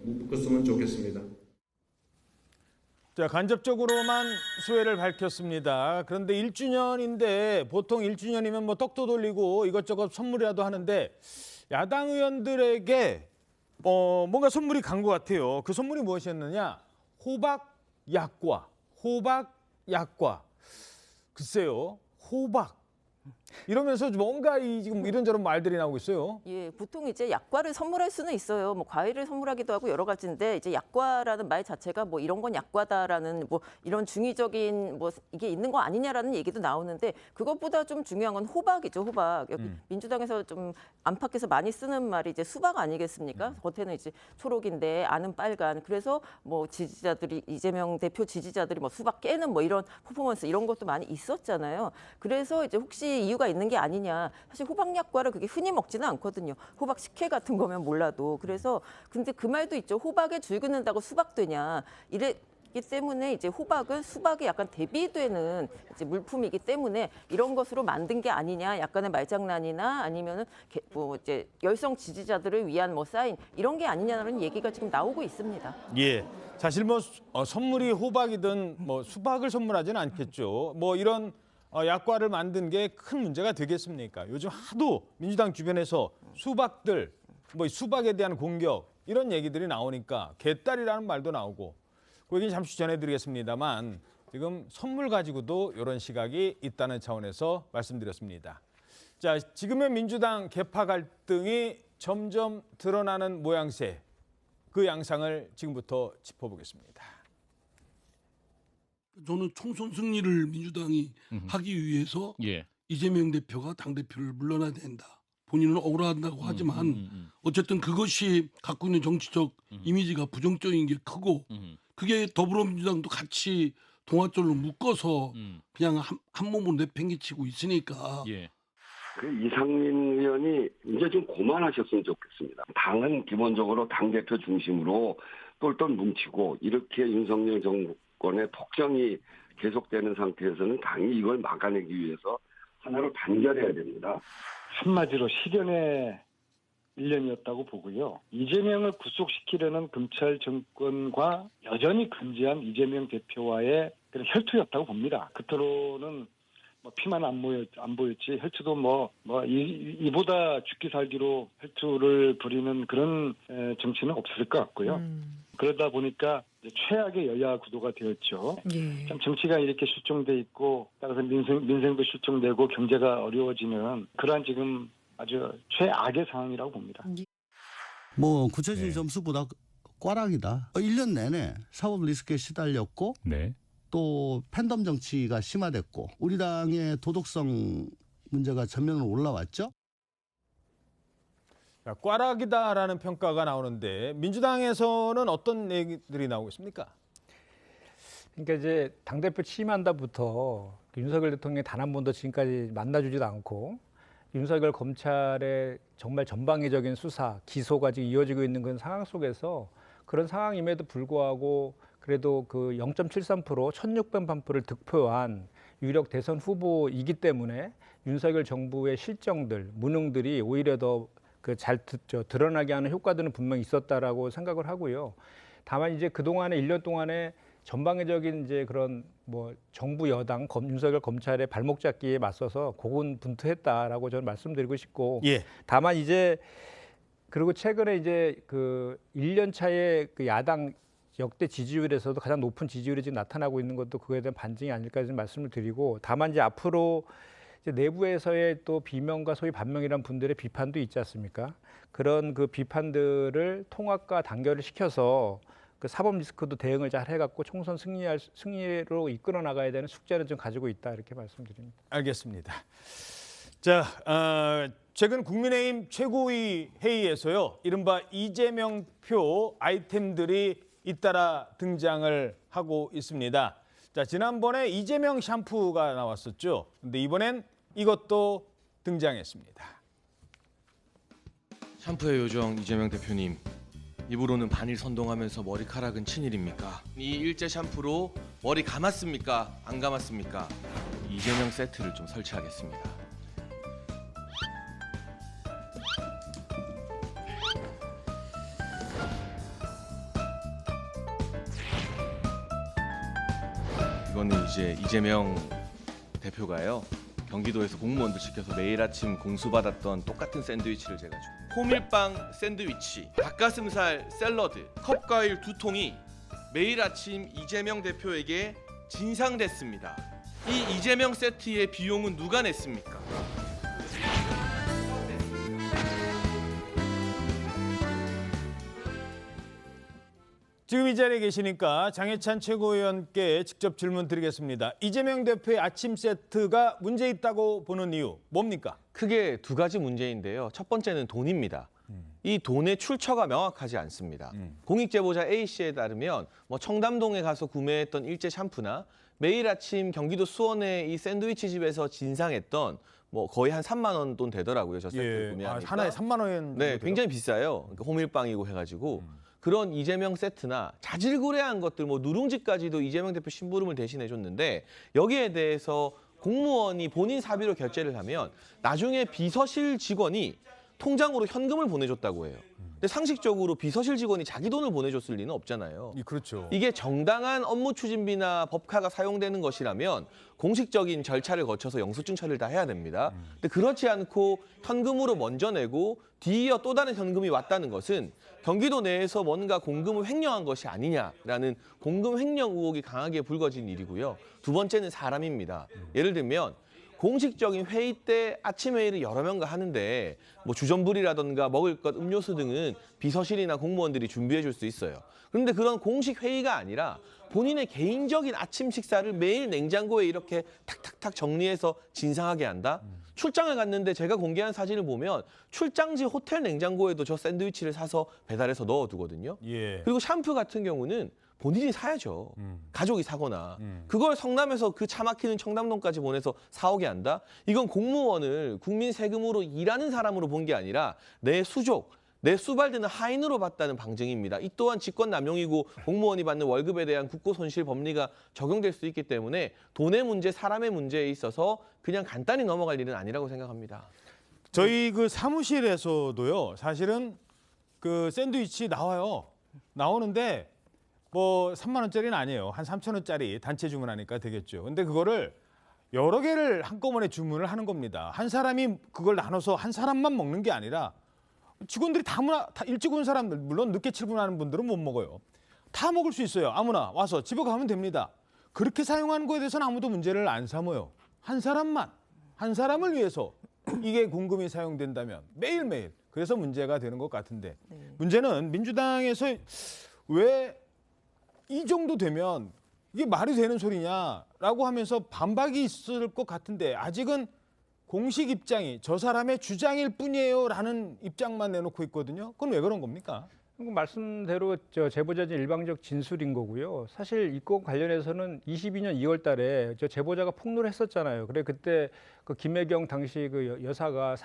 묶었으면 좋겠습니다. 자, 간접적으로만 소회를 밝혔습니다. 그런데 1주년인데 보통 1주년이면 뭐 떡도 돌리고 이것저것 선물이라도 하는데 야당 의원들에게 뭔가 선물이 간 것 같아요. 그 선물이 무엇이었느냐? 호박 약과. 글쎄요. 호박. 이러면서 뭔가 지금 이런저런 말들이 나오고 있어요. 예, 보통 이제 약과를 선물할 수는 있어요. 뭐 과일을 선물하기도 하고 여러 가지인데 이제 약과라는 말 자체가 뭐 이런 건 약과다라는 뭐 이런 중의적인 뭐 이게 있는 거 아니냐라는 얘기도 나오는데 그것보다 좀 중요한 건 호박이죠. 호박. 여기 민주당에서 좀 안팎에서 많이 쓰는 말이 이제 수박 아니겠습니까? 겉에는 이제 초록인데 안은 빨간. 그래서 뭐 지지자들이 이재명 대표 지지자들이 뭐 수박 깨는 뭐 이런 퍼포먼스 이런 것도 많이 있었잖아요. 그래서 이제 혹시 이유가 있는 게 아니냐. 사실 호박 약과를 그게 흔히 먹지는 않거든요. 호박 식혜 같은 거면 몰라도. 그래서 근데 그 말도 있죠. 호박에 줄 긋는다고 수박 되냐. 이기 때문에 이제 호박은 수박에 약간 대비되는 이제 물품이기 때문에 이런 것으로 만든 게 아니냐. 약간의 말장난이나 아니면은 뭐 이제 열성 지지자들을 위한 뭐 사인 이런 게 아니냐는 얘기가 지금 나오고 있습니다. 예. 사실 뭐 선물이 호박이든 뭐 수박을 선물하지는 않겠죠. 뭐 이런 약과를 만든 게 큰 문제가 되겠습니까? 요즘 하도 민주당 주변에서 수박들, 뭐 수박에 대한 공격 이런 얘기들이 나오니까 개딸이라는 말도 나오고 그 얘기는 잠시 전해드리겠습니다만 지금 선물 가지고도 이런 시각이 있다는 차원에서 말씀드렸습니다. 자, 지금의 민주당 개파 갈등이 점점 드러나는 모양새 그 양상을 지금부터 짚어보겠습니다. 저는 총선 승리를 민주당이 하기 위해서 이재명 대표가 당대표를 물러나야 된다. 본인은 억울하다고 하지만 어쨌든 그것이 갖고 있는 정치적 이미지가 부정적인 게 크고 그게 더불어민주당도 같이 동아줄로 묶어서 그냥 한 몸으로 내팽개치고 있으니까 그 이상민 의원이 이제 좀 그만하셨으면 좋겠습니다. 당은 기본적으로 당대표 중심으로 똘똘 뭉치고 이렇게 윤석열 정권의 폭정이 계속되는 상태에서는 당이 이걸 막아내기 위해서 하나로 단결해야 됩니다. 한마디로 실현의 1년이었다고 보고요. 이재명을 구속시키려는 검찰 정권과 여전히 근재한 이재명 대표와의 그런 혈투였다고 봅니다. 그토록은 피만 안 보였지 혈투도 이보다 죽기 살기로 혈투를 벌이는 그런 정치는 없었을 것 같고요. 그러다 보니까 최악의 여야 구도가 되었죠. 예. 참 정치가 이렇게 실종돼 있고 따라서 민생도 실종되고 경제가 어려워지는 그러한 지금 아주 최악의 상황이라고 봅니다. 뭐 구체적인 점수보다 꽈락이다. 1년 내내 사법 리스크에 시달렸고 또 팬덤 정치가 심화됐고 우리 당의 도덕성 문제가 전면으로 올라왔죠. 자, 꽈락이다라는 평가가 나오는데 민주당에서는 어떤 얘기들이 나오고 있습니까? 그러니까 이제 당대표 취임한다부터 윤석열 대통령이 단 한 번도 지금까지 만나주지도 않고 윤석열 검찰의 정말 전방위적인 수사, 기소가 지금 이어지고 있는 그런 상황 속에서 그런 상황임에도 불구하고 그래도 그 0.73% 1600판표를 득표한 유력 대선 후보이기 때문에 윤석열 정부의 실정들, 무능들이 오히려 더 잘 드러나게 하는 효과들은 분명히 있었다라고 생각을 하고요. 다만 이제 그동안에 1년 동안에 전방위적인 이제 그런 정부 여당 윤석열 검찰의 발목 잡기에 맞서서 고군분투했다라고 저는 말씀드리고 싶고 다만 이제 그리고 최근에 이제 그 1년 차에 그 야당 역대 지지율에서도 가장 높은 지지율이 지금 나타나고 있는 것도 그거에 대한 반증이 아닐까 좀 말씀을 드리고 다만 이제 앞으로 이제 내부에서의 또 비명과 소위 반명이란 분들의 비판도 있지 않습니까? 그런 그 비판들을 통합과 단결을 시켜서 그 사법 리스크도 대응을 잘 해갖고 총선 승리로 이끌어 나가야 되는 숙제는 좀 가지고 있다 이렇게 말씀드립니다. 알겠습니다. 자, 최근 국민의힘 최고위 회의에서요, 이른바 이재명 표 아이템들이 잇따라 등장을 하고 있습니다. 자, 지난번에 이재명 샴푸가 나왔었죠. 근데 이번엔 이것도 등장했습니다. 샴푸의 요정 이재명 대표님, 입으로는 반일 선동하면서 머리카락은 친일입니까? 이 일제 샴푸로 머리 감았습니까? 안 감았습니까? 이재명 세트를 좀 설치하겠습니다. 이거는 이제 이재명 대표가요, 경기도에서 공무원들 시켜서 매일 아침 공수받았던 똑같은 샌드위치를 제가 줍니다. 호밀빵 샌드위치, 닭가슴살 샐러드, 컵과일 2통이 매일 아침 이재명 대표에게 진상됐습니다. 이 이재명 세트의 비용은 누가 냈습니까? 지금 이 자리에 계시니까 장해찬 최고위원께 직접 질문 드리겠습니다. 이재명 대표의 아침 세트가 문제 있다고 보는 이유 뭡니까? 크게 두 가지 문제인데요. 첫 번째는 돈입니다. 이 돈의 출처가 명확하지 않습니다. 공익제보자 A씨에 따르면 청담동에 가서 구매했던 일제 샴푸나 매일 아침 경기도 수원의 이 샌드위치 집에서 진상했던 거의 한 3만 원 돈 되더라고요. 저 세트를 구매하니까. 하나에 3만 원. 네, 굉장히 비싸요. 그러니까 호밀빵이고 해가지고. 그런 이재명 세트나 자질구레한 것들, 누룽지까지도 이재명 대표 심부름을 대신해줬는데 여기에 대해서 공무원이 본인 사비로 결제를 하면 나중에 비서실 직원이 통장으로 현금을 보내줬다고 해요. 근데 상식적으로 비서실 직원이 자기 돈을 보내줬을 리는 없잖아요. 그렇죠. 이게 정당한 업무 추진비나 법카가 사용되는 것이라면 공식적인 절차를 거쳐서 영수증 처리를 다 해야 됩니다. 근데 그렇지 않고 현금으로 먼저 내고 뒤이어 또 다른 현금이 왔다는 것은 경기도 내에서 뭔가 공금을 횡령한 것이 아니냐라는 공금 횡령 의혹이 강하게 불거진 일이고요. 두 번째는 사람입니다. 예를 들면 공식적인 회의 때 아침 회의를 여러 명과 하는데 주전부리라든가 먹을 것, 음료수 등은 비서실이나 공무원들이 준비해 줄 수 있어요. 그런데 그런 공식 회의가 아니라 본인의 개인적인 아침 식사를 매일 냉장고에 이렇게 탁탁탁 정리해서 진상하게 한다? 출장을 갔는데 제가 공개한 사진을 보면 출장지 호텔 냉장고에도 저 샌드위치를 사서 배달해서 넣어두거든요. 그리고 샴푸 같은 경우는 본인이 사야죠. 가족이 사거나. 그걸 성남에서 그 차 막히는 청담동까지 보내서 사오게 한다? 이건 공무원을 국민 세금으로 일하는 사람으로 본 게 아니라 내 수족, 내 수발되는 하인으로 봤다는 방증입니다. 이 또한 직권남용이고 공무원이 받는 월급에 대한 국고손실 법리가 적용될 수 있기 때문에 돈의 문제, 사람의 문제에 있어서 그냥 간단히 넘어갈 일은 아니라고 생각합니다. 저희 그 사무실에서도요. 사실은 그 샌드위치 나와요. 나오는데 뭐 3만 원짜리는 아니에요. 한 3천 원짜리 단체 주문하니까 되겠죠. 근데 그거를 여러 개를 한꺼번에 주문을 하는 겁니다. 한 사람이 그걸 나눠서 한 사람만 먹는 게 아니라 직원들이 다 일찍 온 사람들, 물론 늦게 출근하는 분들은 못 먹어요. 다 먹을 수 있어요. 아무나 와서 집에 가면 됩니다. 그렇게 사용하는 거에 대해서는 아무도 문제를 안 삼아요. 한 사람만, 한 사람을 위해서 이게 공금이 사용된다면 매일매일. 그래서 문제가 되는 것 같은데 문제는 민주당에서 왜 이 정도 되면 이게 말이 되는 소리냐라고 하면서 반박이 있을 것 같은데 아직은 공식 입장이 저 사람의 주장일 뿐이에요라는 입장만 내놓고 있거든요. 그건 왜 그런 겁니까? 말씀대로 제보자진 일방적 진술인 거고요. 사실 이 건 관련해서는 22년 2월 달에 제보자가 폭로를 했었잖아요. 그래 그때 그 김혜경 당시 그 여사가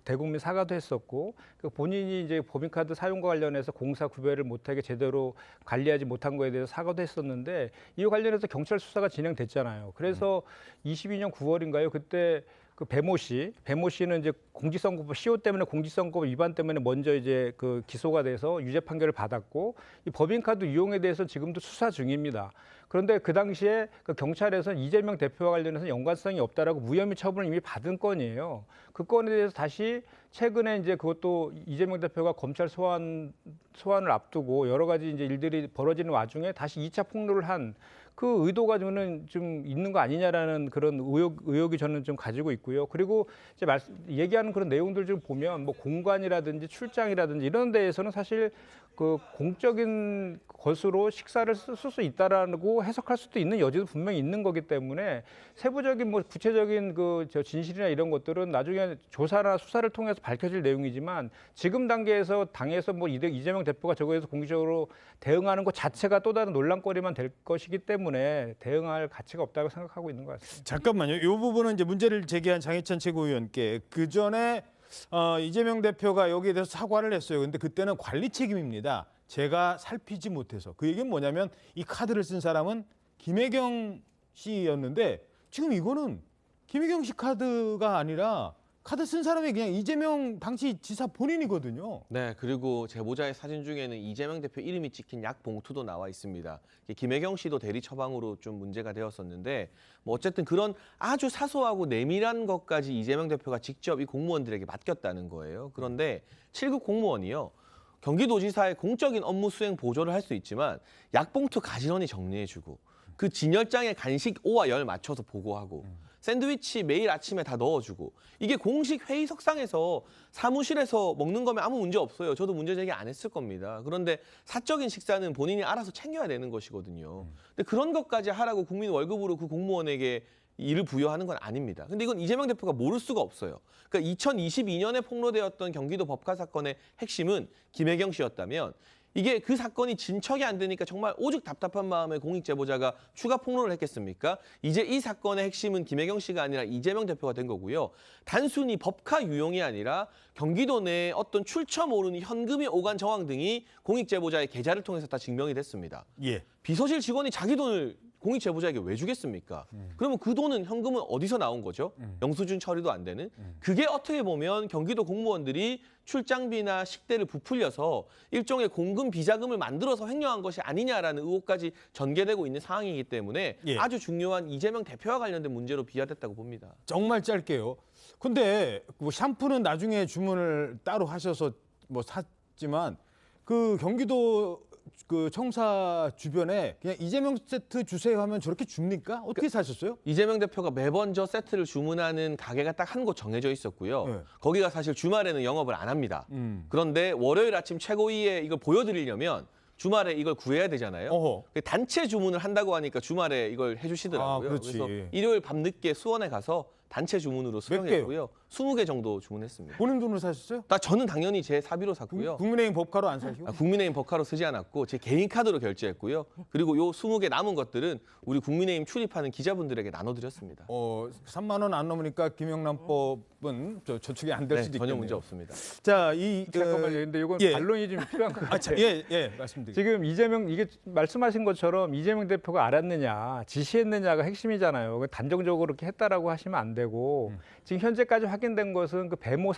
대국민 사과도 했었고 그 본인이 이제 법인카드 사용과 관련해서 공사 구별을 못하게 제대로 관리하지 못한 거에 대해서 사과도 했었는데 이와 관련해서 경찰 수사가 진행됐잖아요. 그래서 22년 9월인가요? 그때 그 배모 씨는 이제 공직선거법 시효 때문에 공직선거법 위반 때문에 먼저 이제 그 기소가 돼서 유죄 판결을 받았고 이 법인카드 이용에 대해서 지금도 수사 중입니다. 그런데 그 당시에 그 경찰에서는 이재명 대표와 관련해서 연관성이 없다라고 무혐의 처분을 이미 받은 건이에요. 그 건에 대해서 다시 최근에 이제 그것도 이재명 대표가 검찰 소환을 앞두고 여러 가지 이제 일들이 벌어지는 와중에 다시 2차 폭로를 한 그 의도가 저는 좀 있는 거 아니냐라는 그런 의혹이 저는 좀 가지고 있고요. 그리고 이제 얘기하는 그런 내용들 좀 보면 뭐 공관이라든지 출장이라든지 이런 데에서는 사실 그 공적인 것으로 식사를 쓸 수 있다라고 해석할 수도 있는 여지도 분명히 있는 거기 때문에 세부적인 뭐 구체적인 그 진실이나 이런 것들은 나중에 조사나 수사를 통해서 밝혀질 내용이지만 지금 단계에서 당에서 뭐 이재명 대표가 저거에서 공식적으로 대응하는 것 자체가 또 다른 논란거리만 될 것이기 때문에 대응할 가치가 없다고 생각하고 있는 것 같습니다. 잠깐만요. 이 부분은 이제 문제를 제기한 장해찬 최고위원께 그 전에 이재명 대표가 여기에 대해서 사과를 했어요. 근데 그때는 관리 책임입니다. 제가 살피지 못해서. 그 얘기는 뭐냐면 이 카드를 쓴 사람은 김혜경 씨였는데 지금 이거는 김혜경 씨 카드가 아니라 카드 쓴 사람이 그냥 이재명 당시 지사 본인이거든요. 네, 그리고 제보자의 사진 중에는 이재명 대표 이름이 찍힌 약 봉투도 나와 있습니다. 김혜경 씨도 대리 처방으로 좀 문제가 되었었는데 뭐 어쨌든 그런 아주 사소하고 내밀한 것까지 이재명 대표가 직접 이 공무원들에게 맡겼다는 거예요. 그런데 7급 공무원이요. 경기도지사의 공적인 업무 수행 보조를 할 수 있지만 약봉투 가지런히 정리해주고 그 진열장에 간식 오와 열 맞춰서 보고하고 샌드위치 매일 아침에 다 넣어주고 이게 공식 회의석상에서 사무실에서 먹는 거면 아무 문제 없어요. 저도 문제 제기 안 했을 겁니다. 그런데 사적인 식사는 본인이 알아서 챙겨야 되는 것이거든요. 근데 그런 것까지 하라고 국민 월급으로 그 공무원에게 일을 부여하는 건 아닙니다. 근데 이건 이재명 대표가 모를 수가 없어요. 그러니까 2022년에 폭로되었던 경기도 법카 사건의 핵심은 김혜경 씨였다면 이게 그 사건이 진척이 안 되니까 정말 오죽 답답한 마음에 공익 제보자가 추가 폭로를 했겠습니까? 이제 이 사건의 핵심은 김혜경 씨가 아니라 이재명 대표가 된 거고요. 단순히 법카 유용이 아니라 경기도 내에 어떤 출처 모르는 현금의 오간 정황 등이 공익 제보자의 계좌를 통해서 다 증명이 됐습니다. 예. 비서실 직원이 자기 돈을 공익 제보자에게 왜 주겠습니까? 그러면 그 돈은 현금은 어디서 나온 거죠? 영수증 처리도 안 되는. 그게 어떻게 보면 경기도 공무원들이 출장비나 식대를 부풀려서 일종의 공금 비자금을 만들어서 횡령한 것이 아니냐라는 의혹까지 전개되고 있는 상황이기 때문에 예. 아주 중요한 이재명 대표와 관련된 문제로 비화됐다고 봅니다. 정말 짧게요. 근데 뭐 샴푸는 나중에 주문을 따로 하셔서 뭐 샀지만 그 경기도 그 청사 주변에 그냥 이재명 세트 주세요 하면 저렇게 줍니까? 어떻게 사셨어요? 이재명 대표가 매번 저 세트를 주문하는 가게가 딱 한 곳 정해져 있었고요. 네. 거기가 사실 주말에는 영업을 안 합니다. 그런데 월요일 아침 최고위에 이걸 보여드리려면 주말에 이걸 구해야 되잖아요. 어허. 단체 주문을 한다고 하니까 주말에 이걸 해주시더라고요. 그래서 일요일 밤늦게 수원에 가서 단체 주문으로 수령했고요. 20개 정도 주문했습니다. 본인 돈으로 사셨어요? 저는 당연히 제 사비로 샀고요. 국민의힘 법카로 안 사시고? 국민의힘 법카로 쓰지 않았고 제 개인 카드로 결제했고요. 그리고 요 20개 남은 것들은 우리 국민의힘 출입하는 기자분들에게 나눠드렸습니다. 3만 원 안 넘으니까 김영란법은 저축이 안 될 수도 있겠네요. 전혀 문제 없습니다. 자, 잠깐만요. 근데 이건 반론이 좀 필요한 것 같아요. 말씀드릴게요. 지금 이재명 이게 말씀하신 것처럼 이재명 대표가 알았느냐, 지시했느냐가 핵심이잖아요. 단정적으로 이렇게 했다라고 하시면 안 되고 지금 현재까지 확인된 것은 그 배모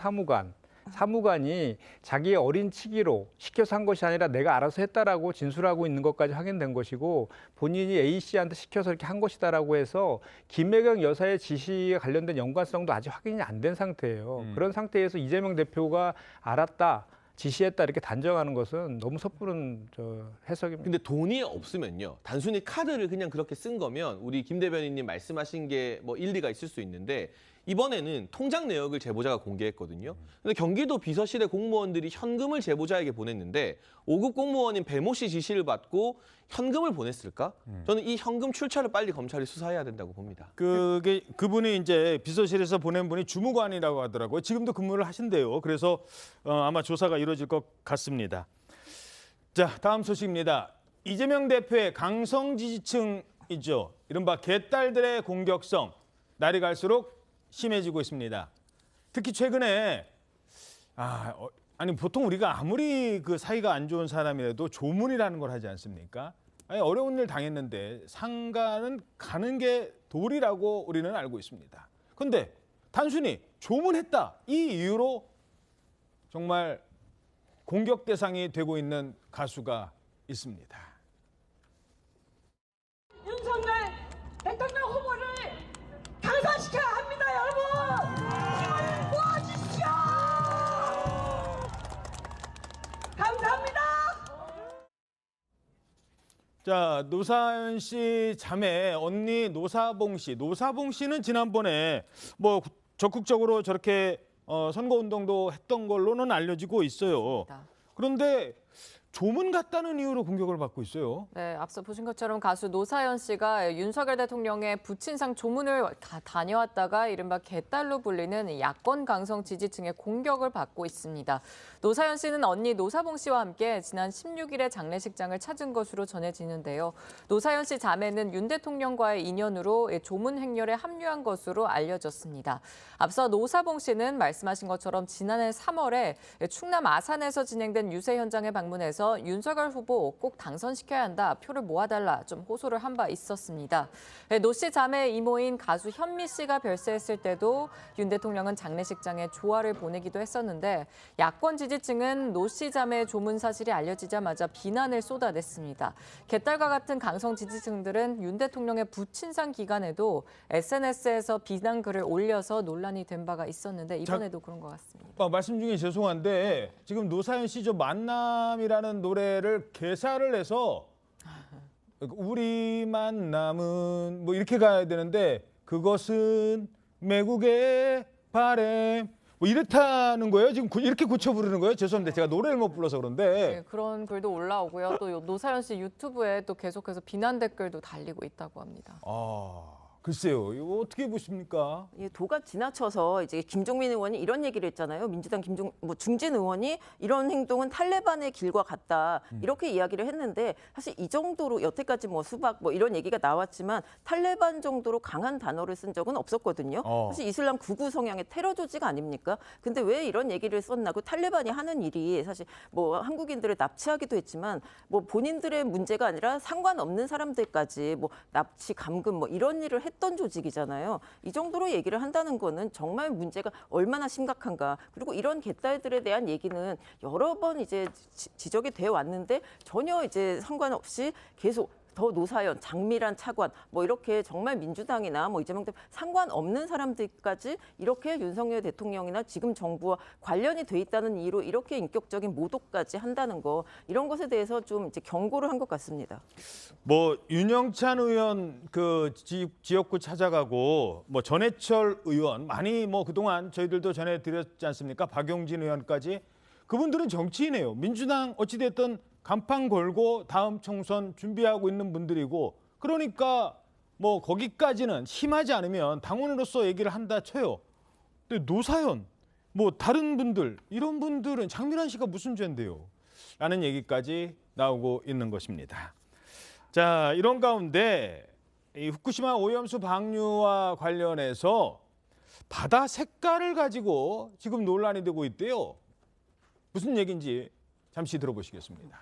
사무관이 자기의 어린 치기로 시켜서 한 것이 아니라 내가 알아서 했다라고 진술하고 있는 것까지 확인된 것이고 본인이 A 씨한테 시켜서 이렇게 한 것이다라고 해서 김혜경 여사의 지시에 관련된 연관성도 아직 확인이 안 된 상태예요. 그런 상태에서 이재명 대표가 알았다. 지시했다 이렇게 단정하는 것은 너무 섣부른 해석입니다. 근데 돈이 없으면요. 단순히 카드를 그냥 그렇게 쓴 거면 우리 김 대변인님 말씀하신 게 뭐 일리가 있을 수 있는데 이번에는 통장 내역을 제보자가 공개했거든요. 근데 경기도 비서실의 공무원들이 현금을 제보자에게 보냈는데 5급 공무원인 배모 씨 지시를 받고 현금을 보냈을까? 저는 이 현금 출처를 빨리 검찰이 수사해야 된다고 봅니다. 그분이 이제 비서실에서 보낸 분이 주무관이라고 하더라고요. 지금도 근무를 하신대요. 그래서 아마 조사가 이루어질 것 같습니다. 자, 다음 소식입니다. 이재명 대표의 강성 지지층이죠. 이른바 개딸들의 공격성 날이 갈수록 심해지고 있습니다. 특히 최근에 아니 보통 우리가 아무리 그 사이가 안 좋은 사람이라도 조문이라는 걸 하지 않습니까? 아니, 어려운 일 당했는데 상가는 가는 게 도리라고 우리는 알고 있습니다. 그런데 단순히 조문했다 이 이유로 정말 공격 대상이 되고 있는 가수가 있습니다. 윤석열 대통령 후보를 당선시켜야 합니다, 여러분! 힘을 모아주십시오! 감사합니다! 자, 노사연 씨 자매 언니 노사봉 씨는 지난번에 뭐 적극적으로 저렇게 선거운동도 했던 걸로는 알려지고 있어요. 그런데 조문 갔다는 이유로 공격을 받고 있어요. 네, 앞서 보신 것처럼 가수 노사연 씨가 윤석열 대통령의 부친상 조문을 다녀왔다가 이른바 개딸로 불리는 야권 강성 지지층의 공격을 받고 있습니다. 노사연 씨는 언니 노사봉 씨와 함께 지난 16일에 장례식장을 찾은 것으로 전해지는데요. 노사연 씨 자매는 윤 대통령과의 인연으로 조문 행렬에 합류한 것으로 알려졌습니다. 앞서 노사봉 씨는 말씀하신 것처럼 지난해 3월에 충남 아산에서 진행된 유세 현장에 방문해서 윤석열 후보 꼭 당선시켜야 한다, 표를 모아달라 좀 호소를 한 바 있었습니다. 노 씨 자매의 이모인 가수 현미 씨가 별세했을 때도 윤 대통령은 장례식장에 조화를 보내기도 했었는데 야권 지지층은 노 씨 자매의 조문 사실이 알려지자마자 비난을 쏟아냈습니다. 개딸과 같은 강성 지지층들은 윤 대통령의 부친상 기간에도 SNS에서 비난 글을 올려서 논란이 된 바가 있었는데 이번에도 그런 것 같습니다. 말씀 중에 죄송한데 지금 노사연 씨 저 만남이라는 노래를 개사를 해서 우리 만남은 뭐 이렇게 가야 되는데 그것은 매국의 바램 뭐 이렇다는 거예요? 지금 이렇게 고쳐 부르는 거예요? 죄송합니다. 제가 노래를 못 불러서 그런데. 네, 그런 글도 올라오고요. 또 노사연 씨 유튜브에 또 계속해서 비난 댓글도 달리고 있다고 합니다. 글쎄요. 이거 어떻게 보십니까? 예, 도가 지나쳐서 이제 김종민 의원이 이런 얘기를 했잖아요. 민주당 중진 의원이 이런 행동은 탈레반의 길과 같다. 이렇게 이야기를 했는데 사실 이 정도로 여태까지 뭐 수박 뭐 이런 얘기가 나왔지만 탈레반 정도로 강한 단어를 쓴 적은 없었거든요. 사실 이슬람 극우 성향의 테러 조직 아닙니까? 근데 왜 이런 얘기를 썼나? 그 탈레반이 하는 일이 사실 뭐 한국인들을 납치하기도 했지만 뭐 본인들의 문제가 아니라 상관없는 사람들까지 뭐 납치, 감금 뭐 이런 일을 했던 조직이잖아요. 이 정도로 얘기를 한다는 거는 정말 문제가 얼마나 심각한가. 그리고 이런 개딸들에 대한 얘기는 여러 번 이제 지적이 돼 왔는데 전혀 이제 상관없이 계속 더 노사연, 장미란 차관 뭐 이렇게 정말 민주당이나 뭐 이재명 대표 상관없는 사람들까지 이렇게 윤석열 대통령이나 지금 정부와 관련이 돼 있다는 이유로 이렇게 인격적인 모독까지 한다는 거 이런 것에 대해서 좀 이제 경고를 한 것 같습니다. 뭐 윤영찬 의원 그 지역구 찾아가고 뭐 전해철 의원 많이 뭐 그동안 저희들도 전해드렸지 않습니까? 박용진 의원까지 그분들은 정치인이에요. 민주당 어찌됐든 간판 걸고 다음 총선 준비하고 있는 분들이고 그러니까 뭐 거기까지는 심하지 않으면 당원으로서 얘기를 한다 쳐요. 근데 노사연 뭐 다른 분들 이런 분들은 장미란 씨가 무슨 죄인데요? 라는 얘기까지 나오고 있는 것입니다. 자, 이런 가운데 이 후쿠시마 오염수 방류와 관련해서 바다 색깔을 가지고 지금 논란이 되고 있대요. 무슨 얘기인지 잠시 들어보시겠습니다.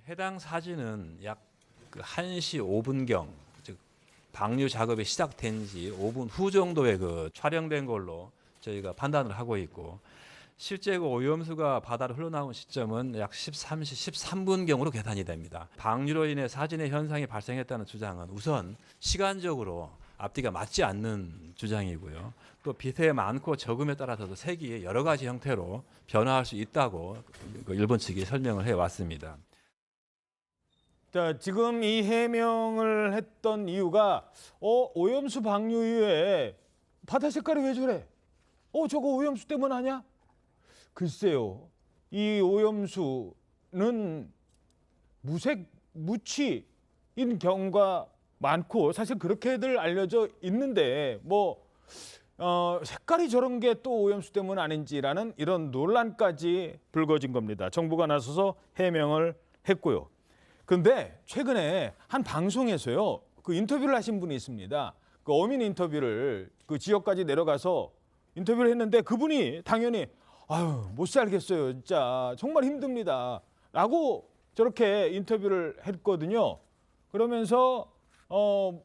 해당 사진은 약 1시 5분경, 즉 방류 작업이 시작된 지 5분 후 정도에 그 촬영된 걸로 저희가 판단을 하고 있고 실제 그 오염수가 바다로 흘러나온 시점은 약 13분경으로 계산이 됩니다. 방류로 인해 사진의 현상이 발생했다는 주장은 우선 시간적으로 앞뒤가 맞지 않는 주장이고요. 또 빛의 많고 적음에 따라서도 색이 여러 가지 형태로 변화할 수 있다고 일본 측이 설명을 해왔습니다. 자, 지금 이 해명을 했던 이유가 오염수 방류 이후에 바다 색깔이 왜 저래? 저거 오염수 때문 아니야? 글쎄요. 이 오염수는 무색, 무취인 경우가 많고 사실 그렇게들 알려져 있는데 색깔이 저런 게 또 오염수 때문 아닌지라는 이런 논란까지 불거진 겁니다. 정부가 나서서 해명을 했고요. 근데 최근에 한 방송에서요, 그 인터뷰를 하신 분이 있습니다. 그 어민 인터뷰를 그 지역까지 내려가서 인터뷰를 했는데 그분이 당연히 아유 못 살겠어요, 진짜 정말 힘듭니다. 라고 저렇게 인터뷰를 했거든요. 그러면서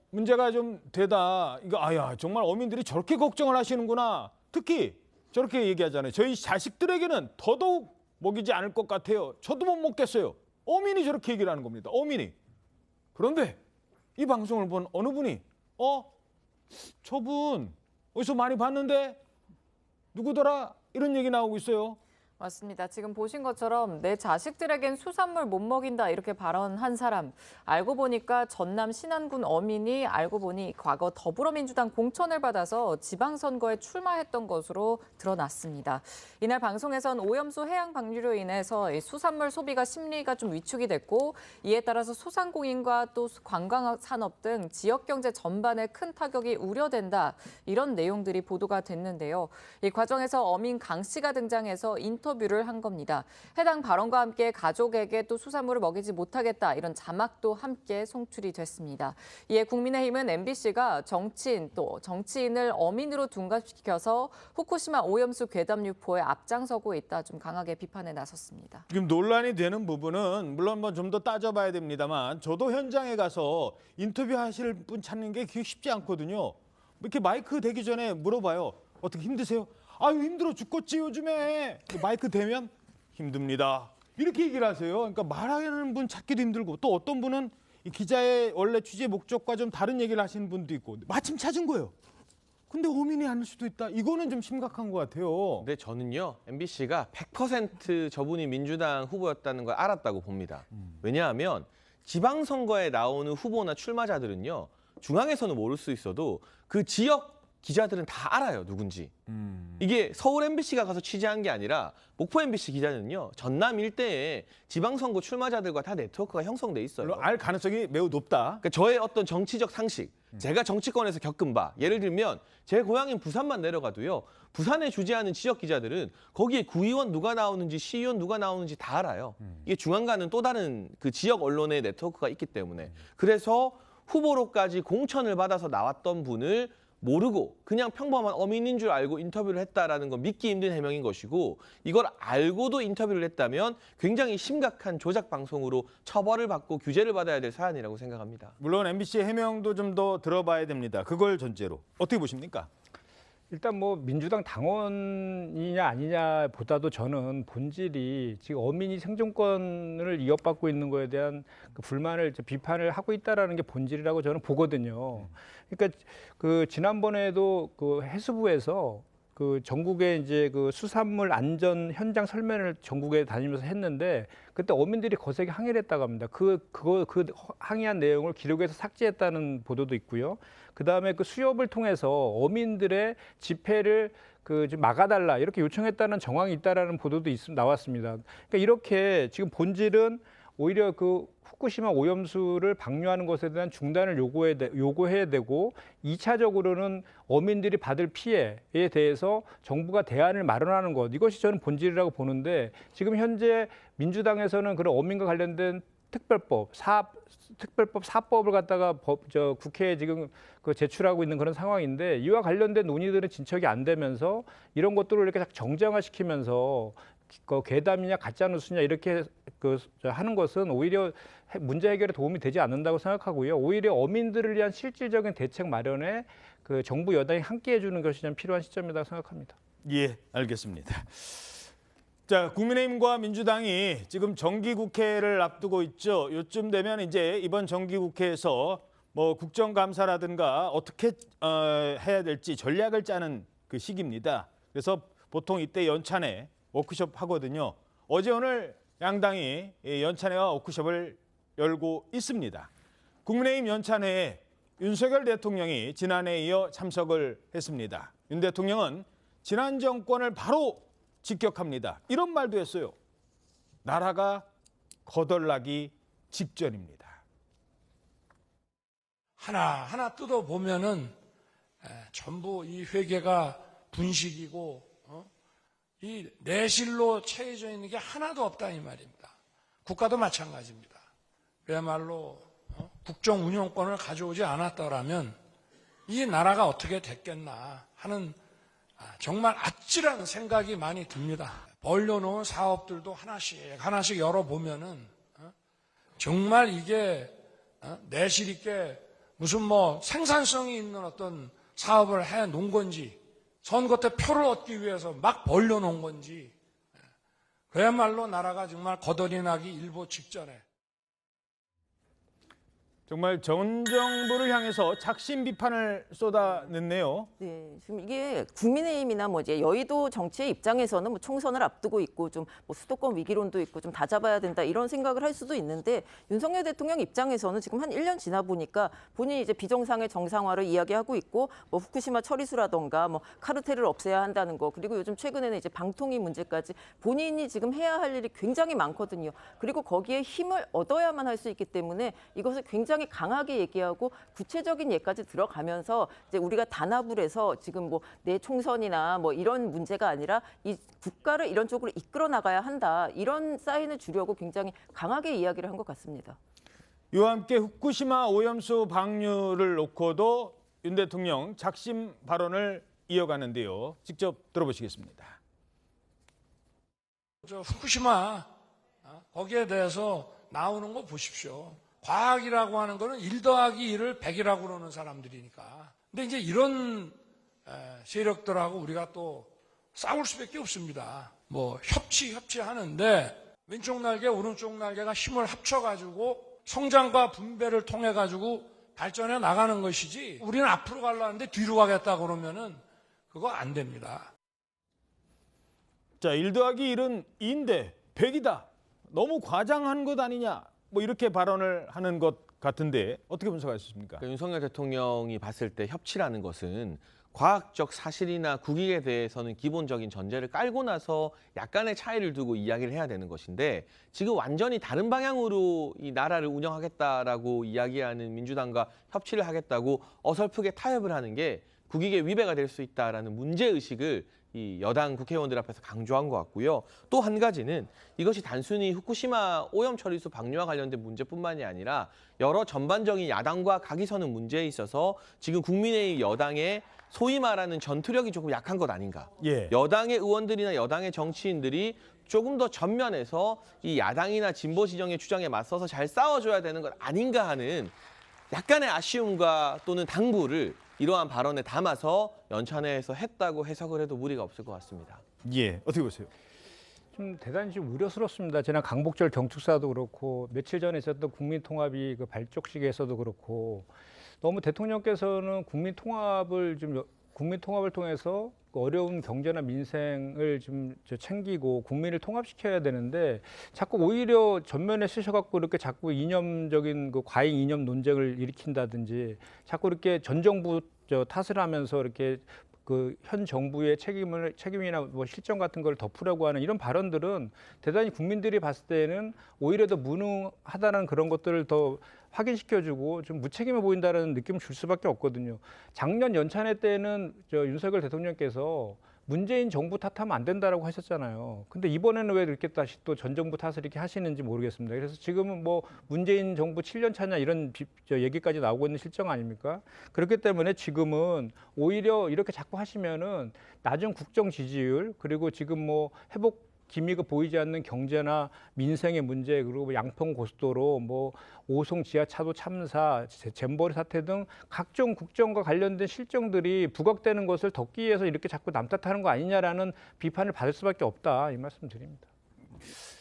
문제가 좀 되다. 이거 정말 어민들이 저렇게 걱정을 하시는구나. 특히 저렇게 얘기하잖아요. 저희 자식들에게는 더더욱 먹이지 않을 것 같아요. 저도 못 먹겠어요. 어민이 저렇게 얘기를 하는 겁니다. 어민이. 그런데 이 방송을 본 어느 분이 저분 어디서 많이 봤는데 누구더라? 이런 얘기 나오고 있어요. 맞습니다. 지금 보신 것처럼 내 자식들에겐 수산물 못 먹인다 이렇게 발언한 사람. 알고 보니까 전남 신안군 어민이 알고 보니 과거 더불어민주당 공천을 받아서 지방선거에 출마했던 것으로 드러났습니다. 이날 방송에선 오염수 해양 방류로 인해서 수산물 소비가 심리가 좀 위축이 됐고 이에 따라서 소상공인과 또 관광산업 등 지역경제 전반에 큰 타격이 우려된다. 이런 내용들이 보도가 됐는데요. 이 과정에서 어민 강 씨가 등장해서 인터뷰를 한 겁니다. 해당 발언과 함께 가족에게 또 수산물을 먹이지 못하겠다 이런 자막도 함께 송출이 됐습니다. 이에 국민의힘은 MBC가 정치인을 어민으로 둔갑시켜서 후쿠시마 오염수 괴담 유포에 앞장서고 있다 좀 강하게 비판에 나섰습니다. 지금 논란이 되는 부분은 물론 좀 더 따져봐야 됩니다만 저도 현장에 가서 인터뷰하실 분 찾는 게 쉽지 않거든요. 이렇게 마이크 대기 전에 물어봐요. 어떻게 힘드세요? 아유 힘들어 죽겠지 요즘에. 마이크 대면 힘듭니다. 이렇게 얘기를 하세요. 그러니까 말하는 분 찾기도 힘들고 또 어떤 분은 이 기자의 원래 취재 목적과 좀 다른 얘기를 하시는 분도 있고 마침 찾은 거예요. 근데 어민이 아닐 수도 있다. 이거는 좀 심각한 것 같아요. 근데 저는요, MBC가 100% 저분이 민주당 후보였다는 걸 알았다고 봅니다. 왜냐하면 지방선거에 나오는 후보나 출마자들은요, 중앙에서는 모를 수 있어도 그 지역 기자들은 다 알아요, 누군지. 이게 서울 MBC가 가서 취재한 게 아니라 목포 MBC 기자는요, 전남 일대에 지방선거 출마자들과 다 네트워크가 형성돼 있어요. 알 가능성이 매우 높다. 그러니까 저의 어떤 정치적 상식, 제가 정치권에서 겪은 바, 예를 들면 제 고향인 부산만 내려가도요, 부산에 주재하는 지역 기자들은 거기에 구의원 누가 나오는지 시의원 누가 나오는지 다 알아요. 이게 중앙과는 또 다른 그 지역 언론의 네트워크가 있기 때문에. 그래서 후보로까지 공천을 받아서 나왔던 분을 모르고 그냥 평범한 어민인 줄 알고 인터뷰를 했다라는 건 믿기 힘든 해명인 것이고, 이걸 알고도 인터뷰를 했다면 굉장히 심각한 조작 방송으로 처벌을 받고 규제를 받아야 될 사안이라고 생각합니다. 물론 MBC의 해명도 좀 더 들어봐야 됩니다. 그걸 전제로. 어떻게 보십니까? 일단 뭐 민주당 당원이냐 아니냐보다도 저는 본질이 지금 어민이 생존권을 이어받고 있는 거에 대한 그 불만을 비판을 하고 있다라는 게 본질이라고 저는 보거든요. 그러니까 그 지난번에도 그 해수부에서 그 전국에 이제 그 수산물 안전 현장 설명을 전국에 다니면서 했는데 그때 어민들이 거세게 항의를 했다고 합니다. 그 항의한 내용을 기록에서 삭제했다는 보도도 있고요. 그다음에 그 수협을 통해서 어민들의 집회를 좀 막아달라 이렇게 요청했다는 정황이 있다라는 보도도 나왔습니다. 그러니까 이렇게 지금 본질은 오히려 그 후쿠시마 오염수를 방류하는 것에 대한 중단을 요구해야 되고 2차적으로는 어민들이 받을 피해에 대해서 정부가 대안을 마련하는 것, 이것이 저는 본질이라고 보는데, 지금 현재 민주당에서는 그런 어민과 관련된 특별법 4법을 갖다가 국회에 지금 제출하고 있는 그런 상황인데, 이와 관련된 논의들은 진척이 안 되면서 이런 것들을 이렇게 정쟁화시키면서 괴담이냐 가짜 뉴스냐 이렇게 하는 것은 오히려 문제 해결에 도움이 되지 않는다고 생각하고요. 오히려 어민들을 위한 실질적인 대책 마련에 그 정부 여당이 함께 해주는 것이 좀 필요한 시점이라고 생각합니다. 예, 알겠습니다. 자, 국민의힘과 민주당이 지금 정기국회를 앞두고 있죠. 요쯤 되면 이제 이번 정기국회에서 뭐 국정감사라든가 어떻게 해야 될지 전략을 짜는 그 시기입니다. 그래서 보통 이때 연찬회 워크숍 하거든요. 어제 오늘 양당이 연찬회와 워크숍을 열고 있습니다. 국민의힘 연찬회에 윤석열 대통령이 지난해에 이어 참석을 했습니다. 윤 대통령은 지난 정권을 바로 직격합니다. 이런 말도 했어요. 나라가 거덜나기 직전입니다. 하나하나 뜯어보면은 전부 이 회계가 분식이고 이 내실로 채워져 있는 게 하나도 없다 이 말입니다. 국가도 마찬가지입니다. 그야말로 국정 운영권을 가져오지 않았더라면 이 나라가 어떻게 됐겠나 하는 정말 아찔한 생각이 많이 듭니다. 벌려놓은 사업들도 하나씩 열어보면은 정말 이게 내실 있게 무슨 뭐 생산성이 있는 어떤 사업을 해 놓은 건지 선거 때 표를 얻기 위해서 막 벌려놓은 건지 그야말로 나라가 정말 거덜이 나기 일보 직전에 정말 전 정부를 향해서 작심 비판을 쏟아냈네요. 네, 지금 이게 국민의힘이나 뭐 이제 여의도 정치의 입장에서는 뭐 총선을 앞두고 있고 좀 뭐 수도권 위기론도 있고 좀 다잡아야 된다 이런 생각을 할 수도 있는데 윤석열 대통령 입장에서는 지금 한 1년 지나 보니까 본인이 이제 비정상의 정상화를 이야기하고 있고 뭐 후쿠시마 처리수라던가 뭐 카르텔을 없애야 한다는 거 그리고 요즘 최근에는 이제 방통위 문제까지 본인이 지금 해야 할 일이 굉장히 많거든요. 그리고 거기에 힘을 얻어야만 할 수 있기 때문에 이것을 굉장히 강하게 얘기하고 구체적인 예까지 들어가면서 이제 우리가 단합을 해서 지금 뭐 내 총선이나 뭐 이런 문제가 아니라 이 국가를 이런 쪽으로 이끌어 나가야 한다. 이런 사인을 주려고 굉장히 강하게 이야기를 한 것 같습니다. 이와 함께 후쿠시마 오염수 방류를 놓고도 윤 대통령 작심 발언을 이어가는데요. 직접 들어보시겠습니다. 후쿠시마 거기에 대해서 나오는 거 보십시오. 과학이라고 하는 거는 1 더하기 1을 100이라고 그러는 사람들이니까. 근데 이제 이런 세력들하고 우리가 또 싸울 수밖에 없습니다. 뭐 협치하는데 왼쪽 날개, 오른쪽 날개가 힘을 합쳐가지고 성장과 분배를 통해가지고 발전해 나가는 것이지 우리는 앞으로 가려는데 뒤로 가겠다 그러면은 그거 안 됩니다. 자, 1 더하기 1은 2인데 100이다. 너무 과장한 것 아니냐. 뭐 이렇게 발언을 하는 것 같은데 어떻게 분석하셨습니까? 그러니까 윤석열 대통령이 봤을 때 협치라는 것은 과학적 사실이나 국익에 대해서는 기본적인 전제를 깔고 나서 약간의 차이를 두고 이야기를 해야 되는 것인데 지금 완전히 다른 방향으로 이 나라를 운영하겠다라고 이야기하는 민주당과 협치를 하겠다고 어설프게 타협을 하는 게 국익에 위배가 될 수 있다라는 문제의식을 이 여당 국회의원들 앞에서 강조한 것 같고요. 또 한 가지는 이것이 단순히 후쿠시마 오염 처리수 방류와 관련된 문제뿐만이 아니라 여러 전반적인 야당과 각이 서는 문제에 있어서 지금 국민의힘 여당의 소위 말하는 전투력이 조금 약한 것 아닌가. 예. 여당의 의원들이나 여당의 정치인들이 조금 더 전면에서 이 야당이나 진보 지정의 주장에 맞서서 잘 싸워줘야 되는 것 아닌가 하는 약간의 아쉬움과 또는 당부를 이러한 발언에 담아서 연찬회에서 했다고 해석을 해도 무리가 없을 것 같습니다. 예, 어떻게 보세요? 좀 대단히 좀 우려스럽습니다. 지난 강복절 경축사도 그렇고 며칠 전에 있었던 국민통합이 그 발족식에서도 그렇고 너무 대통령께서는 국민통합을 통해서 어려운 경제나 민생을 좀 챙기고 국민을 통합시켜야 되는데 자꾸 오히려 전면에 쓰셔갖고 이렇게 자꾸 이념적인 그 과잉 이념 논쟁을 일으킨다든지 자꾸 이렇게 전 정부 탓을 하면서 이렇게 그 현 정부의 책임이나 뭐 실정 같은 걸 덮으려고 하는 이런 발언들은 대단히 국민들이 봤을 때는 오히려 더 무능하다는 그런 것들을 더 확인시켜주고 좀 무책임해 보인다는 느낌을 줄 수밖에 없거든요. 작년 연찬회 때는 윤석열 대통령께서 문재인 정부 탓하면 안 된다라고 하셨잖아요. 근데 이번에는 왜 이렇게 다시 또 전 정부 탓을 이렇게 하시는지 모르겠습니다. 그래서 지금은 뭐 문재인 정부 7년 차냐 이런 얘기까지 나오고 있는 실정 아닙니까? 그렇기 때문에 지금은 오히려 이렇게 자꾸 하시면은 낮은 국정 지지율 그리고 지금 뭐 회복 기미가 보이지 않는 경제나 민생의 문제, 그리고 양평 고속도로, 뭐 오송 지하차도 참사, 잼버리 사태 등 각종 국정과 관련된 실정들이 부각되는 것을 덮기 위해서 이렇게 자꾸 남 탓하는 거 아니냐라는 비판을 받을 수밖에 없다, 이 말씀드립니다.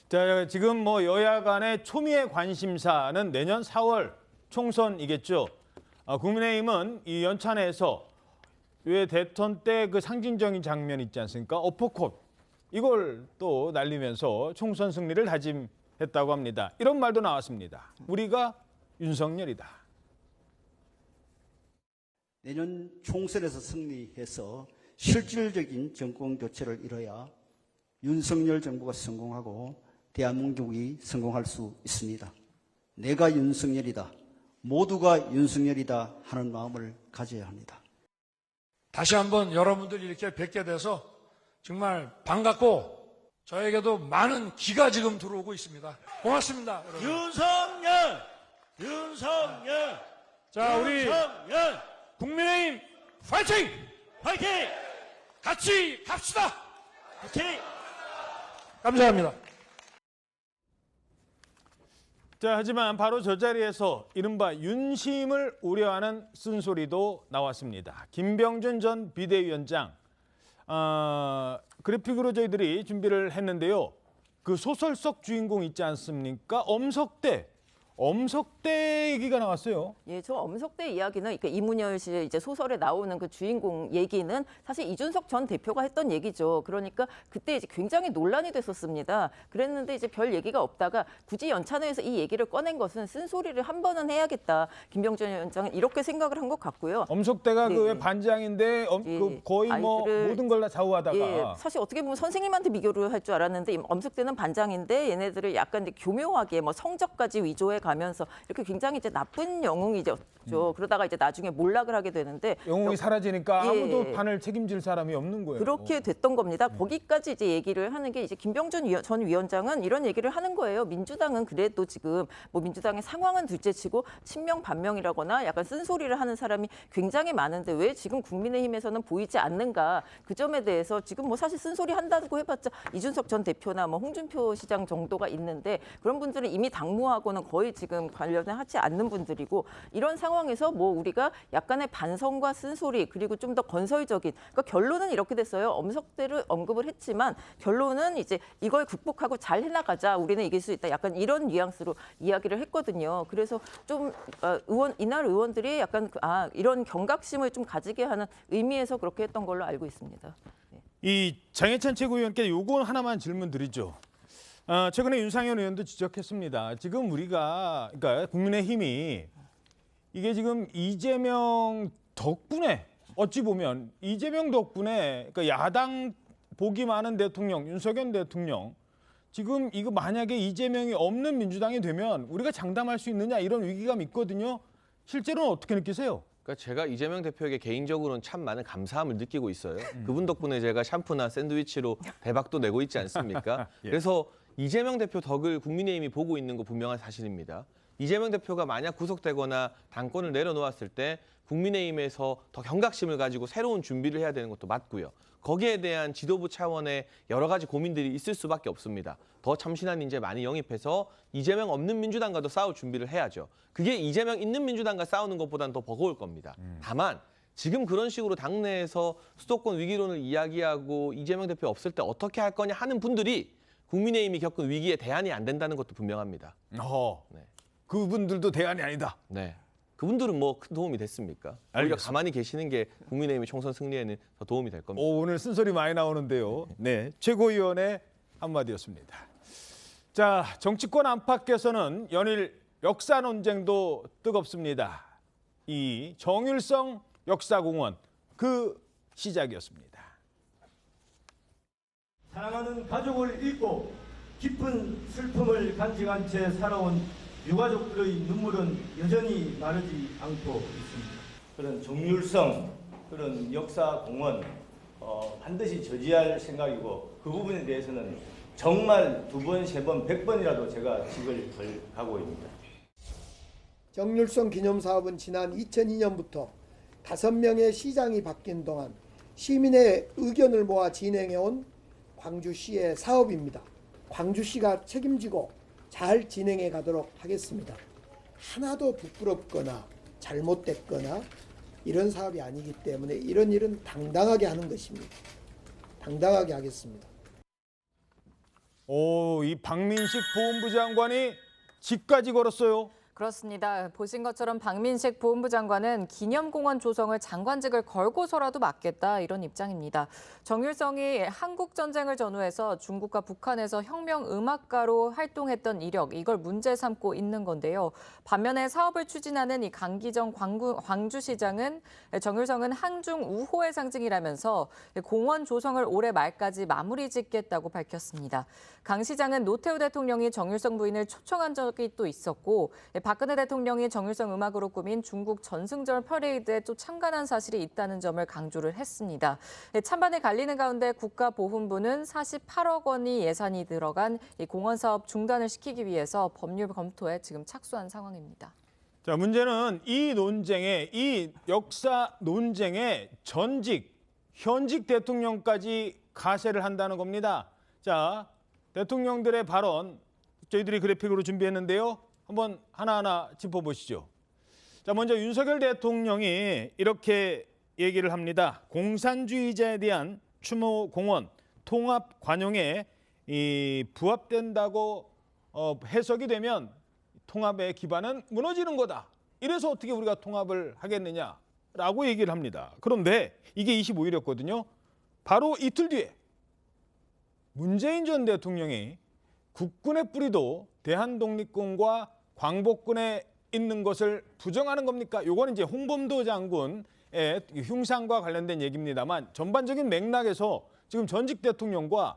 자, 지금 뭐 여야 간의 초미의 관심사는 내년 4월 총선이겠죠. 국민의힘은 이 연찬회에서 왜 대선 때 그 상징적인 장면 있지 않습니까? 어퍼컷 이걸 또 날리면서 총선 승리를 다짐했다고 합니다. 이런 말도 나왔습니다. 우리가 윤석열이다. 내년 총선에서 승리해서 실질적인 정권 교체를 이뤄야 윤석열 정부가 성공하고 대한민국이 성공할 수 있습니다. 내가 윤석열이다. 모두가 윤석열이다 하는 마음을 가져야 합니다. 다시 한번 여러분들 이렇게 뵙게 돼서 정말 반갑고 저에게도 많은 기가 지금 들어오고 있습니다. 고맙습니다. 여러분. 윤석열! 자, 우리 윤석열! 국민의힘 파이팅! 파이팅! 같이 갑시다. 파이팅! 감사합니다. 자, 하지만 바로 저 자리에서 이른바 윤심을 우려하는 쓴소리도 나왔습니다. 김병준 전 비대위원장 그래픽으로 저희들이 준비를 했는데요. 그 소설 속 주인공 있지 않습니까? 엄석대 얘기가 나왔어요. 예, 저 엄석대 이야기는 그러니까 이문열 씨의 이제 소설에 나오는 그 주인공 얘기는 사실 이준석 전 대표가 했던 얘기죠. 그러니까 그때 이제 굉장히 논란이 됐었습니다. 그랬는데 이제 별 얘기가 없다가 굳이 연찬회에서 이 얘기를 꺼낸 것은 쓴소리를 한 번은 해야겠다. 김병준 위원장은 이렇게 생각을 한 것 같고요. 엄석대가 네. 그 왜 반장인데 그 거의 뭐 모든 걸 다 좌우하다가 예, 사실 어떻게 보면 선생님한테 비교를 할 줄 알았는데 엄석대는 반장인데 얘네들을 약간 이제 교묘하게 뭐 성적까지 위조해 가면서 이렇게 굉장히 이제 나쁜 영웅이죠. 그러다가 이제 나중에 몰락을 하게 되는데 영웅이 사라지니까 예. 아무도 판을 책임질 사람이 없는 거예요. 그렇게 됐던 겁니다. 거기까지 이제 얘기를 하는 게 이제 김병준 전 위원장은 이런 얘기를 하는 거예요. 민주당은 그래도 지금 뭐 민주당의 상황은 둘째치고 친명 반명이라거나 약간 쓴소리를 하는 사람이 굉장히 많은데 왜 지금 국민의힘에서는 보이지 않는가? 그 점에 대해서 지금 뭐 사실 쓴소리 한다고 해봤자 이준석 전 대표나 뭐 홍준표 시장 정도가 있는데 그런 분들은 이미 당무하고는 거의 지금 관련을 하지 않는 분들이고 이런 상황에서 뭐 우리가 약간의 반성과 쓴소리 그리고 좀 더 건설적인 그러니까 결론은 이렇게 됐어요. 엄석대를 언급을 했지만 결론은 이제 이걸 극복하고 잘 해나가자 우리는 이길 수 있다. 약간 이런 뉘앙스로 이야기를 했거든요. 그래서 좀 이날 의원들이 약간 이런 경각심을 좀 가지게 하는 의미에서 그렇게 했던 걸로 알고 있습니다. 네. 이 장해찬 최고위원께 요거 하나만 질문 드리죠. 최근에 윤상현 의원도 지적했습니다. 지금 우리가 그러니까 국민의힘이 이게 지금 이재명 덕분에 어찌 보면 이재명 덕분에 그러니까 야당 복이 많은 대통령 윤석열 대통령 지금 이거 만약에 이재명이 없는 민주당이 되면 우리가 장담할 수 있느냐 이런 위기감이 있거든요. 실제로는 어떻게 느끼세요? 그러니까 제가 이재명 대표에게 개인적으로는 참 많은 감사함을 느끼고 있어요. 그분 덕분에 제가 샴푸나 샌드위치로 대박도 내고 있지 않습니까? 예. 그래서 이재명 대표 덕을 국민의힘이 보고 있는 거 분명한 사실입니다. 이재명 대표가 만약 구속되거나 당권을 내려놓았을 때 국민의힘에서 더 경각심을 가지고 새로운 준비를 해야 되는 것도 맞고요. 거기에 대한 지도부 차원의 여러 가지 고민들이 있을 수밖에 없습니다. 더 참신한 인재 많이 영입해서 이재명 없는 민주당과도 싸울 준비를 해야죠. 그게 이재명 있는 민주당과 싸우는 것보다는 더 버거울 겁니다. 다만 지금 그런 식으로 당내에서 수도권 위기론을 이야기하고 이재명 대표 없을 때 어떻게 할 거냐 하는 분들이 국민의힘이 겪은 위기에 대안이 안 된다는 것도 분명합니다. 네. 그분들도 대안이 아니다. 네. 그분들은 뭐 큰 도움이 됐습니까? 오히려 가만히 계시는 게 국민의힘의 총선 승리에는 더 도움이 될 겁니다. 오늘 쓴소리 많이 나오는데요. 네, 최고위원의 한마디였습니다. 자, 정치권 안팎에서는 연일 역사 논쟁도 뜨겁습니다. 이 정일성 역사공원 그 시작이었습니다. 사랑하는 가족을 잃고 깊은 슬픔을 간직한 채 살아온 유가족들의 눈물은 여전히 마르지 않고 있습니다. 그런 정률성, 그런 역사공원 반드시 저지할 생각이고 그 부분에 대해서는 정말 2번, 3번, 100번이라도 제가 직을 걸 각오입니다. 정률성 기념사업은 지난 2002년부터 5명의 시장이 바뀐 동안 시민의 의견을 모아 진행해온 광주시의 사업입니다. 광주시가 책임지고 잘 진행해 가도록 하겠습니다. 하나도 부끄럽거나 잘못됐거나 이런 사업이 아니기 때문에 이런 일은 당당하게 하는 것입니다. 당당하게 하겠습니다. 오, 이 박민식 보훈부 장관이 직까지 걸었어요. 그렇습니다. 보신 것처럼 박민식 보훈부 장관은 기념공원 조성을 장관직을 걸고서라도 막겠다 이런 입장입니다. 정일성이 한국전쟁을 전후해서 중국과 북한에서 혁명음악가로 활동했던 이력, 이걸 문제 삼고 있는 건데요. 반면에 사업을 추진하는 이 강기정 광주시장은 정일성은 한중 우호의 상징이라면서 공원 조성을 올해 말까지 마무리 짓겠다고 밝혔습니다. 강 시장은 노태우 대통령이 정일성 부인을 초청한 적이 또 있었고 박근혜 대통령이 정일성 음악으로 꾸민 중국 전승절 퍼레이드에 또 참관한 사실이 있다는 점을 강조를 했습니다. 찬반이 갈리는 가운데 국가보훈부는 48억 원이 예산이 들어간 이 공원 사업 중단을 시키기 위해서 법률 검토에 지금 착수한 상황입니다. 자, 문제는 이 역사 논쟁에 현직 대통령까지 가세를 한다는 겁니다. 자, 대통령들의 발언 저희들이 그래픽으로 준비했는데요. 한번 하나하나 짚어보시죠. 자, 먼저 윤석열 대통령이 이렇게 얘기를 합니다. 공산주의자에 대한 추모 공원 통합 관용에 부합된다고 해석이 되면 통합의 기반은 무너지는 거다. 이래서 어떻게 우리가 통합을 하겠느냐라고 얘기를 합니다. 그런데 이게 25일이었거든요. 바로 이틀 뒤에 문재인 전 대통령이 국군의 뿌리도 대한독립군과 광복군에 있는 것을 부정하는 겁니까? 요거는 이제 홍범도 장군의 흉상과 관련된 얘기입니다만 전반적인 맥락에서 지금 전직 대통령과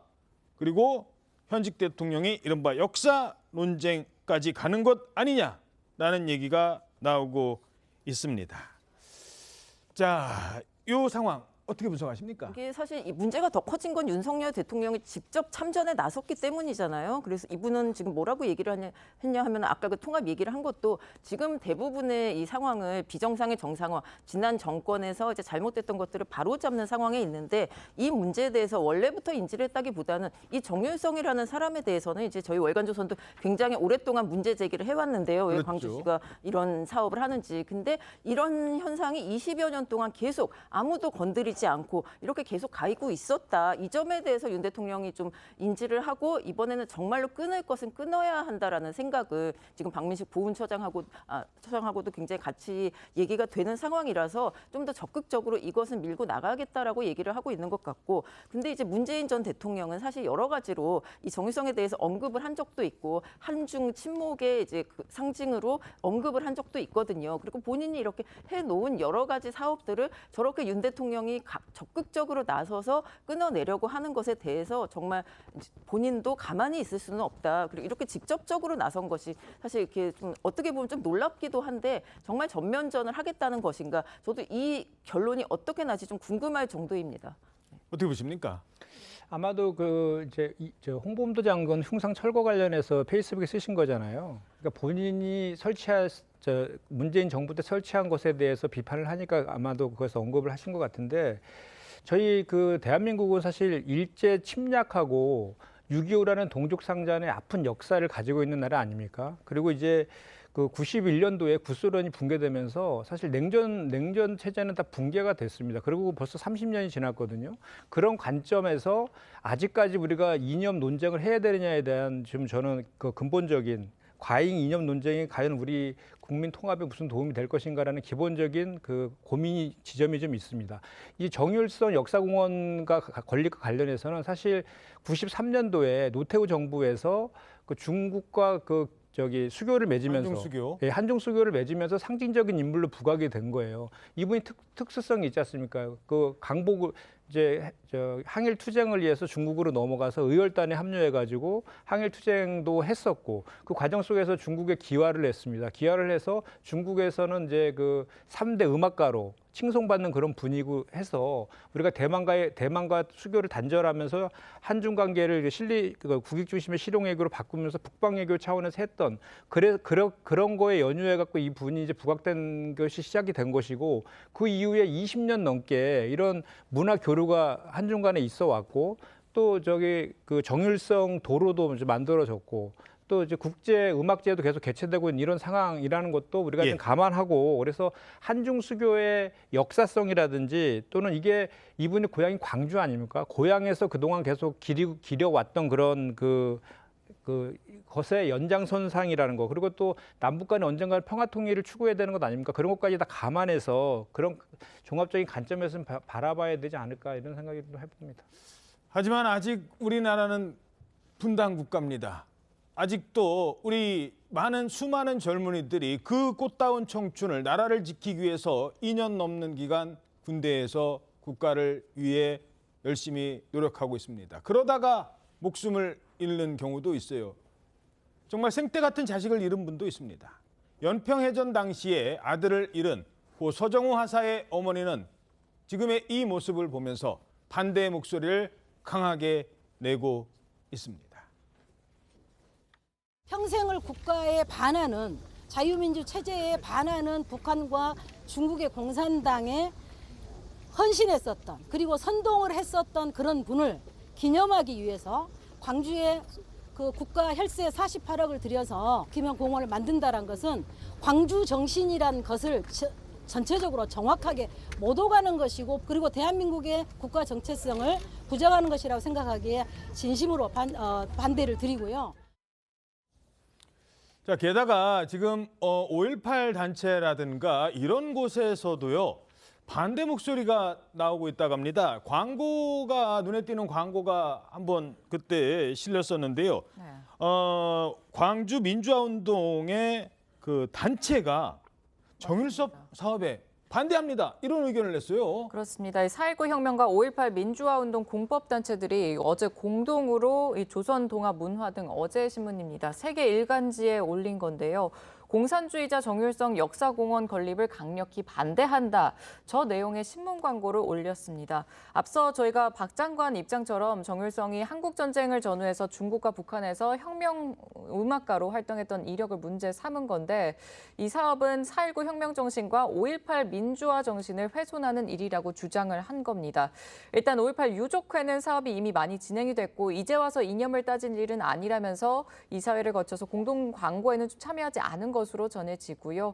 그리고 현직 대통령이 이른바 역사 논쟁까지 가는 것 아니냐라는 얘기가 나오고 있습니다. 자, 이 상황 어떻게 분석하십니까? 이게 사실 이 문제가 더 커진 건 윤석열 대통령이 직접 참전에 나섰기 때문이잖아요. 그래서 이분은 지금 뭐라고 얘기를 했냐 하면 아까 그 통합 얘기를 한 것도 지금 대부분의 이 상황을 비정상의 정상화, 지난 정권에서 이제 잘못됐던 것들을 바로잡는 상황에 있는데 이 문제에 대해서 원래부터 인지를 했다기보다는 이 정일성이라는 사람에 대해서는 이제 저희 월간조선도 굉장히 오랫동안 문제 제기를 해왔는데요. 왜 그렇죠. 광주시가 이런 사업을 하는지. 근데 이런 현상이 20여 년 동안 계속 아무도 건드리지 않고 이렇게 계속 가고 있었다. 이 점에 대해서 윤 대통령이 좀 인지를 하고 이번에는 정말로 끊을 것은 끊어야 한다라는 생각을 지금 박민식 처장하고도 굉장히 같이 얘기가 되는 상황이라서 좀 더 적극적으로 이것은 밀고 나가겠다라고 얘기를 하고 있는 것 같고, 근데 이제 문재인 전 대통령은 사실 여러 가지로 이 정일성에 대해서 언급을 한 적도 있고 한중 친목의 이제 그 상징으로 언급을 한 적도 있거든요. 그리고 본인이 이렇게 해놓은 여러 가지 사업들을 저렇게 윤 대통령이 적극적으로 나서서 끊어내려고 하는 것에 대해서 정말 본인도 가만히 있을 수는 없다. 그리고 이렇게 직접적으로 나선 것이 사실 이렇게 좀 어떻게 보면 좀 놀랍기도 한데 정말 전면전을 하겠다는 것인가? 저도 이 결론이 어떻게 나지 좀 궁금할 정도입니다. 어떻게 보십니까? 아마도 저 홍범도 장군 흉상 철거 관련해서 페이스북에 쓰신 거잖아요. 그러니까 본인이 문재인 정부 때 설치한 것에 대해서 비판을 하니까 아마도 그것을 언급을 하신 것 같은데, 저희 그 대한민국은 사실 일제 침략하고 6.25라는 동족상잔의 아픈 역사를 가지고 있는 나라 아닙니까? 그리고 이제 그 91년도에 구소련이 붕괴되면서 사실 냉전 체제는 다 붕괴가 됐습니다. 그리고 벌써 30년이 지났거든요. 그런 관점에서 아직까지 우리가 이념 논쟁을 해야 되느냐에 대한 지금 저는 그 근본적인 과잉 이념 논쟁이 과연 우리 국민 통합에 무슨 도움이 될 것인가라는 기본적인 그 고민 지점이 좀 있습니다. 이 정일성 역사공원과 건립과 관련해서는 사실 93년도에 노태우 정부에서 그 중국과 수교를 맺으면서 한중 수교를 맺으면서 상징적인 인물로 부각이 된 거예요. 이분이 특수성이 있지 않습니까? 그 강복을 이제 항일 투쟁을 위해서 중국으로 넘어가서 의열단에 합류해가지고 항일 투쟁도 했었고 그 과정 속에서 중국에 기화를 했습니다. 기화를 해서 중국에서는 이제 그 3대 음악가로 칭송받는 그런 분위기고 해서 우리가 대만과 수교를 단절하면서 한중 관계를 국익 중심의 실용외교로 바꾸면서 북방외교 차원에서 했던 그런 거에 연유해 갖고 이 분이 이제 부각된 것이 시작이 된 것이고, 그 이후에 20년 넘게 이런 문화 교류가 한중 간에 있어 왔고 또 저기 그 정일성 도로도 이제 만들어졌고 또 이제 국제 음악제도 계속 개최되고 있는 이런 상황이라는 것도 우리가 좀 감안하고 그래서 한중 수교의 역사성이라든지 또는 이게 이분이 고향이 광주 아닙니까? 고향에서 그동안 계속 기려왔던 그런 것의 연장선상이라는 거 그리고 또 남북 간의 언젠가 평화 통일을 추구해야 되는 것 아닙니까? 그런 것까지 다 감안해서 그런 종합적인 관점에서 바라봐야 되지 않을까 이런 생각이 좀 해봅니다. 하지만 아직 우리나라는 분단 국가입니다. 아직도 우리 수많은 젊은이들이 그 꽃다운 청춘을 나라를 지키기 위해서 2년 넘는 기간 군대에서 국가를 위해 열심히 노력하고 있습니다. 그러다가 목숨을 잃는 경우도 있어요. 정말 생떼 같은 자식을 잃은 분도 있습니다. 연평해전 당시에 아들을 잃은 고 서정우 하사의 어머니는 지금의 이 모습을 보면서 반대의 목소리를 강하게 내고 있습니다. 평생을 국가에 반하는 자유민주 체제에 반하는 북한과 중국의 공산당에 헌신했었던 그리고 선동을 했었던 그런 분을 기념하기 위해서 광주에 그 국가 혈세 48억을 들여서 기념공원을 만든다는 것은 광주 정신이란 것을 전체적으로 정확하게 못 오가는 것이고 그리고 대한민국의 국가 정체성을 부정하는 것이라고 생각하기에 진심으로 반대를 드리고요. 자, 게다가 지금 5.18 단체라든가 이런 곳에서도요. 반대 목소리가 나오고 있다고 합니다. 눈에 띄는 광고가 한번 그때 실렸었는데요. 네. 광주 민주화운동의 그 단체가 정일섭 사업에 반대합니다. 이런 의견을 냈어요. 그렇습니다. 4.19 혁명과 5.18 민주화운동 공법단체들이 어제 공동으로 이 조선동아문화 등 어제 신문입니다. 세계 일간지에 올린 건데요. 공산주의자 정일성 역사공원 건립을 강력히 반대한다. 저 내용의 신문 광고를 올렸습니다. 앞서 저희가 박 장관 입장처럼 정일성이 한국전쟁을 전후해서 중국과 북한에서 혁명 음악가로 활동했던 이력을 문제 삼은 건데 이 사업은 4.19 혁명 정신과 5.18 민주화 정신을 훼손하는 일이라고 주장을 한 겁니다. 일단 5.18 유족회는 사업이 이미 많이 진행이 됐고 이제 와서 이념을 따질 일은 아니라면서 이사회를 거쳐서 공동 광고에는 좀 참여하지 않은 것으로 전해지고요.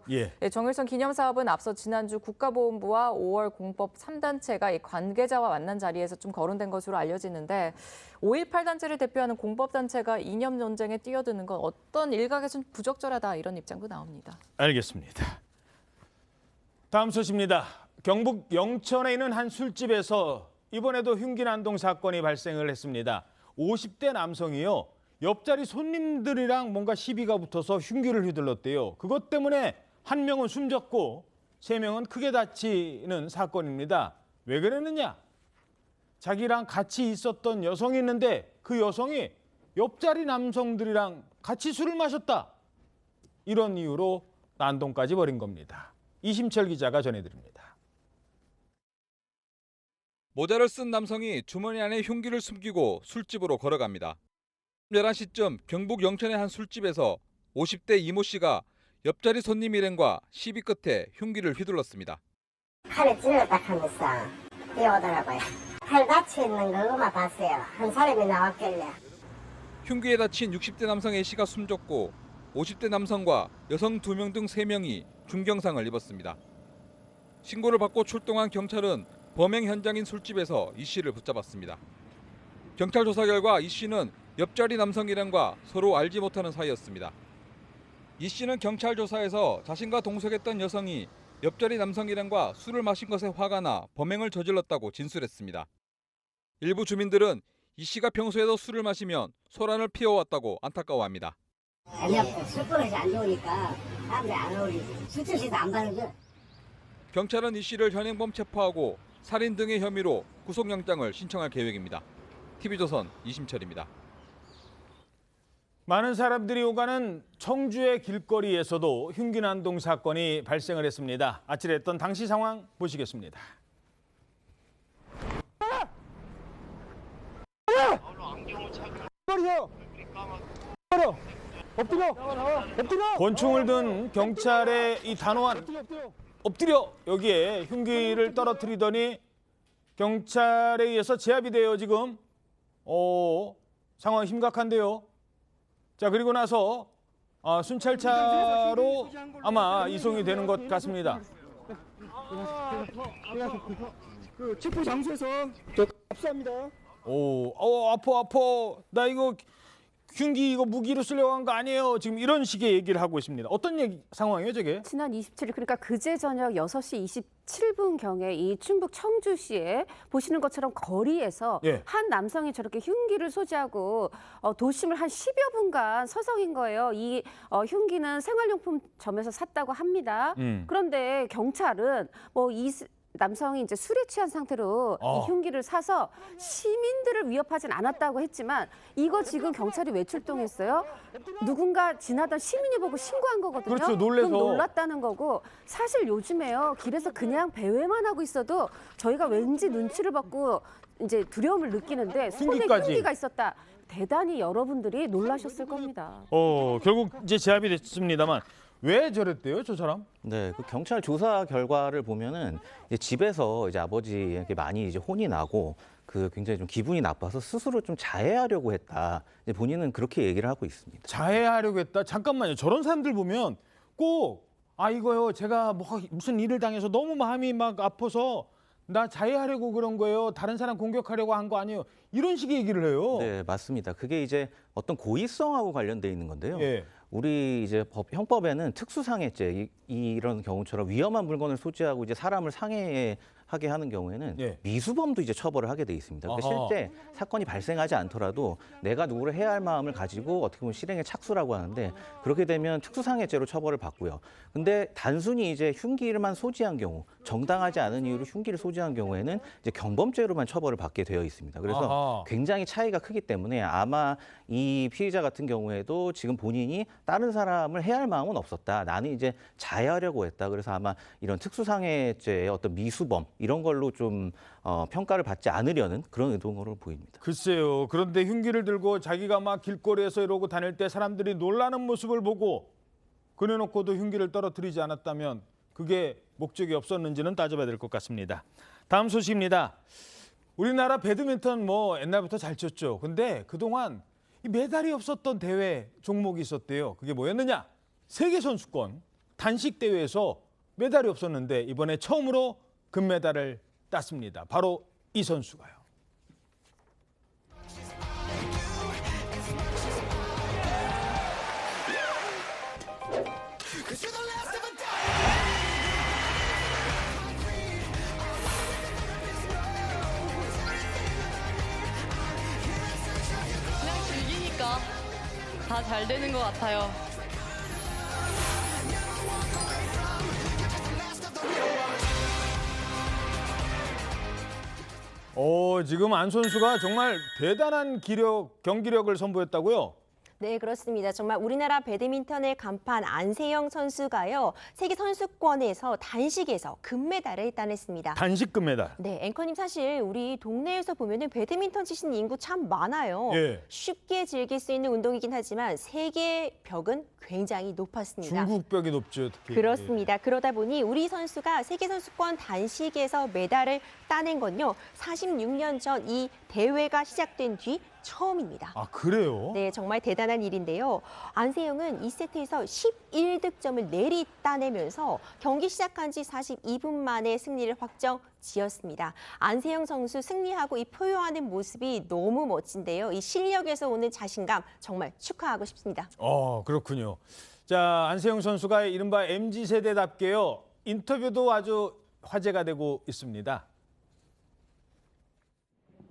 정일성 기념사업은 앞서 지난주 국가보훈부와 5월 공법 3단체가 이 관계자와 만난 자리에서 좀 거론된 것으로 알려지는데 5.18 단체를 대표하는 공법단체가 이념 논쟁에 뛰어드는 건 어떤 일각에서는 부적절하다 이런 입장도 나옵니다. 알겠습니다. 다음 소식입니다. 경북 영천에 있는 한 술집에서 이번에도 흉기 난동 사건이 발생을 했습니다. 50대 남성이요. 옆자리 손님들이랑 뭔가 시비가 붙어서 흉기를 휘둘렀대요. 그것 때문에 한 명은 숨졌고 3명은 크게 다치는 사건입니다. 왜 그랬느냐? 자기랑 같이 있었던 여성이 있는데 그 여성이 옆자리 남성들이랑 같이 술을 마셨다. 이런 이유로 난동까지 벌인 겁니다. 이심철 기자가 전해드립니다. 모자를 쓴 남성이 주머니 안에 흉기를 숨기고 술집으로 걸어갑니다. 11시쯤 경북 영천의 한 술집에서 50대 이모 씨가 옆자리 손님 일행과 시비 끝에 흉기를 휘둘렀습니다. 칼에 찔렀다 하면서 뛰어오더라고요. 칼 다쳐있는 거만 봤어요. 한 사람이 나왔길래. 흉기에 다친 60대 남성 A씨가 숨졌고 50대 남성과 여성 2명 등 3명이 중경상을 입었습니다. 신고를 받고 출동한 경찰은 범행 현장인 술집에서 E씨를 붙잡았습니다. 경찰 조사 결과 E씨는 옆자리 남성 일행과 서로 알지 못하는 사이였습니다. E씨는 경찰 조사에서 자신과 동석했던 여성이 옆자리 남성 일행과 술을 마신 것에 화가 나 범행을 저질렀다고 진술했습니다. 일부 주민들은 E씨가 평소에도 술을 마시면 소란을 피워왔다고 안타까워합니다. 술 버릇이 안 좋으니까 사람들이 안 어울리지. 술집에도 안 받아줘. 경찰은 E씨를 현행범 체포하고 살인 등의 혐의로 구속영장을 신청할 계획입니다. TV조선 이심철입니다. 많은 사람들이 오가는 청주의 길거리에서도 흉기 난동 사건이 발생을 했습니다. 아찔했던 당시 상황 보시겠습니다. 권총을 든 경찰의 이 단호한 엎드려 여기에 흉기를 떨어뜨리더니 경찰에 의해서 제압이 되어 지금 상황 심각한데요. 자, 그리고 나서 순찰차로 아마 이송이 되는 것 같습니다. 그 체포 장소에서 압수합니다. 아파. 나 이거 흉기 이거 무기로 쓰려고 한 거 아니에요. 지금 이런 식의 얘기를 하고 있습니다. 어떤 상황이에요, 저게? 지난 27일 그러니까 그제 저녁 6시 27분경에 이 충북 청주시에 보시는 것처럼 거리에서 예. 한 남성이 저렇게 흉기를 소지하고 도심을 한 10여 분간 서성인 거예요. 이 흉기는 생활용품점에서 샀다고 합니다. 그런데 경찰은 이 남성이 이제 술에 취한 상태로 이 흉기를 사서 시민들을 위협하진 않았다고 했지만 이거 지금 경찰이 왜 출동했어요? 누군가 지나던 시민이 보고 신고한 거거든요. 그렇죠, 놀래서. 그럼 놀랐다는 거고 사실 요즘에요 길에서 그냥 배회만 하고 있어도 저희가 왠지 눈치를 받고 이제 두려움을 느끼는데 손에 흉기까지. 흉기가 있었다. 대단히 여러분들이 놀라셨을 겁니다. 결국 이제 제압이 됐습니다만 왜 저랬대요, 저 사람? 네, 그 경찰 조사 결과를 보면은 이제 집에서 이제 아버지에게 많이 이제 혼이 나고 그 굉장히 좀 기분이 나빠서 스스로 좀 자해하려고 했다. 이제 본인은 그렇게 얘기를 하고 있습니다. 자해하려고 했다? 잠깐만요. 저런 사람들 보면 꼭 이거요. 제가 무슨 일을 당해서 너무 마음이 막 아파서 나 자해하려고 그런 거예요. 다른 사람 공격하려고 한 거 아니에요. 이런 식의 얘기를 해요. 네, 맞습니다. 그게 이제 어떤 고의성하고 관련돼 있는 건데요. 예. 우리 이제 형법에는 특수상해죄 이런 경우처럼 위험한 물건을 소지하고 이제 사람을 상해하게 하는 경우에는 예. 미수범도 이제 처벌을 하게 돼 있습니다. 그러니까 아하. 실제 사건이 발생하지 않더라도 내가 누구를 해야 할 마음을 가지고 어떻게 보면 실행에 착수라고 하는데 그렇게 되면 특수상해죄로 처벌을 받고요. 근데 단순히 이제 흉기를만 소지한 경우, 정당하지 않은 이유로 흉기를 소지한 경우에는 이제 경범죄로만 처벌을 받게 되어 있습니다. 그래서 아하. 굉장히 차이가 크기 때문에 아마 이 피의자 같은 경우에도 지금 본인이 다른 사람을 해야 할 마음은 없었다. 나는 이제 자해하려고 했다. 그래서 아마 이런 특수상해죄의 어떤 미수범 이런 걸로 좀 평가를 받지 않으려는 그런 의도로 보입니다. 글쎄요. 그런데 흉기를 들고 자기가 막 길거리에서 이러고 다닐 때 사람들이 놀라는 모습을 보고 그래놓고도 흉기를 떨어뜨리지 않았다면 그게 목적이 없었는지는 따져봐야 될 것 같습니다. 다음 소식입니다. 우리나라 배드민턴 옛날부터 잘 쳤죠. 근데 그동안 이 메달이 없었던 대회 종목이 있었대요. 그게 뭐였느냐? 세계선수권 단식 대회에서 메달이 없었는데 이번에 처음으로 금메달을 땄습니다. 바로 이 선수가요. 그냥 즐기니까 다 잘 되는 것 같아요. 지금 안 선수가 정말 대단한 경기력을 선보였다고요? 네, 그렇습니다. 정말 우리나라 배드민턴의 간판 안세영 선수가요. 세계 선수권에서 단식에서 금메달을 따냈습니다. 단식 금메달. 네, 앵커님 사실 우리 동네에서 보면은 배드민턴 치시는 인구 참 많아요. 예. 쉽게 즐길 수 있는 운동이긴 하지만 세계 벽은 굉장히 높았습니다. 중국 벽이 높죠, 특히. 그렇습니다. 그러다 보니 우리 선수가 세계선수권 단식에서 메달을 따낸 건요. 46년 전 이 대회가 시작된 뒤 처음입니다. 아, 그래요? 네, 정말 대단한 일인데요. 안세영은 2세트에서 11득점을 내리 따내면서 경기 시작한 지 42분 만에 승리를 확정 지었습니다. 안세영 선수 승리하고 이 포효하는 모습이 너무 멋진데요. 이 실력에서 오는 자신감 정말 축하하고 싶습니다. 그렇군요. 자, 안세영 선수가 이른바 MZ세대답게요. 인터뷰도 아주 화제가 되고 있습니다.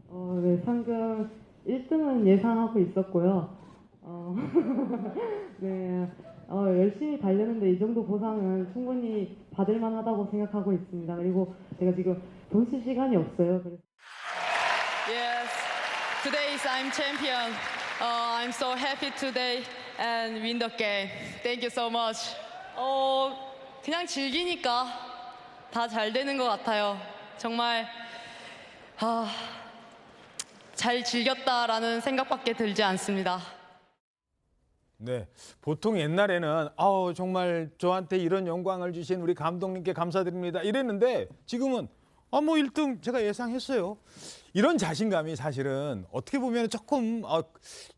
네, 상금 1등은 예상하고 있었고요. 네, 열심히 달렸는데 이 정도 보상은 충분히 받을 만하다고 생각하고 있습니다. 그리고 제가 지금 돈 쓸 시간이 없어요. 그래서. Yes, today I'm champion. I'm so happy today and win the game. Thank you so much. 그냥 즐기니까 다 잘 되는 것 같아요. 정말 잘 즐겼다라는 생각밖에 들지 않습니다. 네, 보통 옛날에는 정말 저한테 이런 영광을 주신 우리 감독님께 감사드립니다 이랬는데 지금은 1등 제가 예상했어요. 이런 자신감이 사실은 어떻게 보면 조금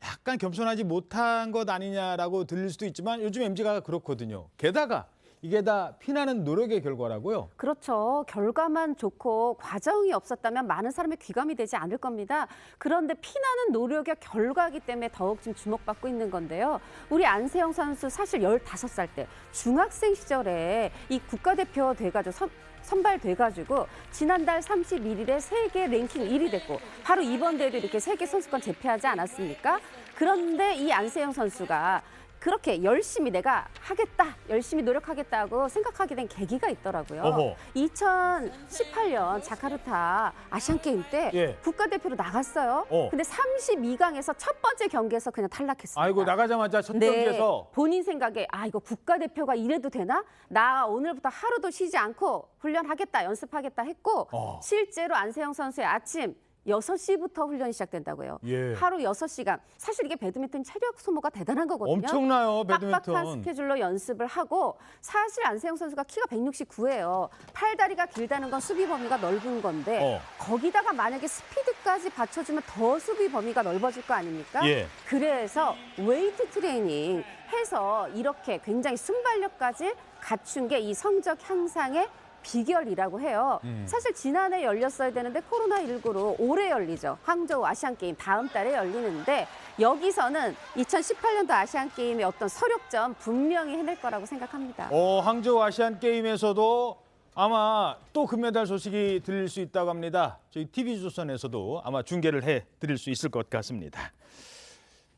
약간 겸손하지 못한 것 아니냐라고 들릴 수도 있지만 요즘 MZ가 그렇거든요. 게다가 이게 다 피나는 노력의 결과라고요. 그렇죠. 결과만 좋고 과정이 없었다면 많은 사람의 귀감이 되지 않을 겁니다. 그런데 피나는 노력의 결과이기 때문에 더욱 지금 주목받고 있는 건데요. 우리 안세영 선수 사실 15살 때 중학생 시절에 이 국가대표 돼가지고 선발돼가지고 지난달 31일에 세계 랭킹 1위 됐고 바로 이번 대회도 이렇게 세계 선수권 제패하지 않았습니까? 그런데 이 안세영 선수가 그렇게 열심히 내가 하겠다, 열심히 노력하겠다고 생각하게 된 계기가 있더라고요. 어허. 2018년 자카르타 아시안게임 때 국가대표로 나갔어요. 근데 32강에서 첫 번째 경기에서 그냥 탈락했습니다. 아이고 나가자마자 첫 경기에서. 본인 생각에 이거 국가대표가 이래도 되나? 나 오늘부터 하루도 쉬지 않고 훈련하겠다, 연습하겠다 했고 실제로 안세영 선수의 아침 6시부터 훈련이 시작된다고요. 예. 하루 6시간. 사실 이게 배드민턴 체력 소모가 대단한 거거든요. 엄청나요, 배드민턴. 빡빡한 스케줄로 연습을 하고 사실 안세영 선수가 키가 169예요. 팔다리가 길다는 건 수비 범위가 넓은 건데 거기다가 만약에 스피드까지 받쳐주면 더 수비 범위가 넓어질 거 아닙니까? 예. 그래서 웨이트 트레이닝 해서 이렇게 굉장히 순발력까지 갖춘 게 이 성적 향상의 비결이라고 해요. 사실 지난해 열렸어야 되는데 코로나19로 올해 열리죠. 항저우 아시안게임 다음 달에 열리는데 여기서는 2018년도 아시안게임의 어떤 서력점 분명히 해낼 거라고 생각합니다. 항저우 아시안게임에서도 아마 또 금메달 소식이 들릴 수 있다고 합니다. 저희 TV조선에서도 아마 중계를 해드릴 수 있을 것 같습니다.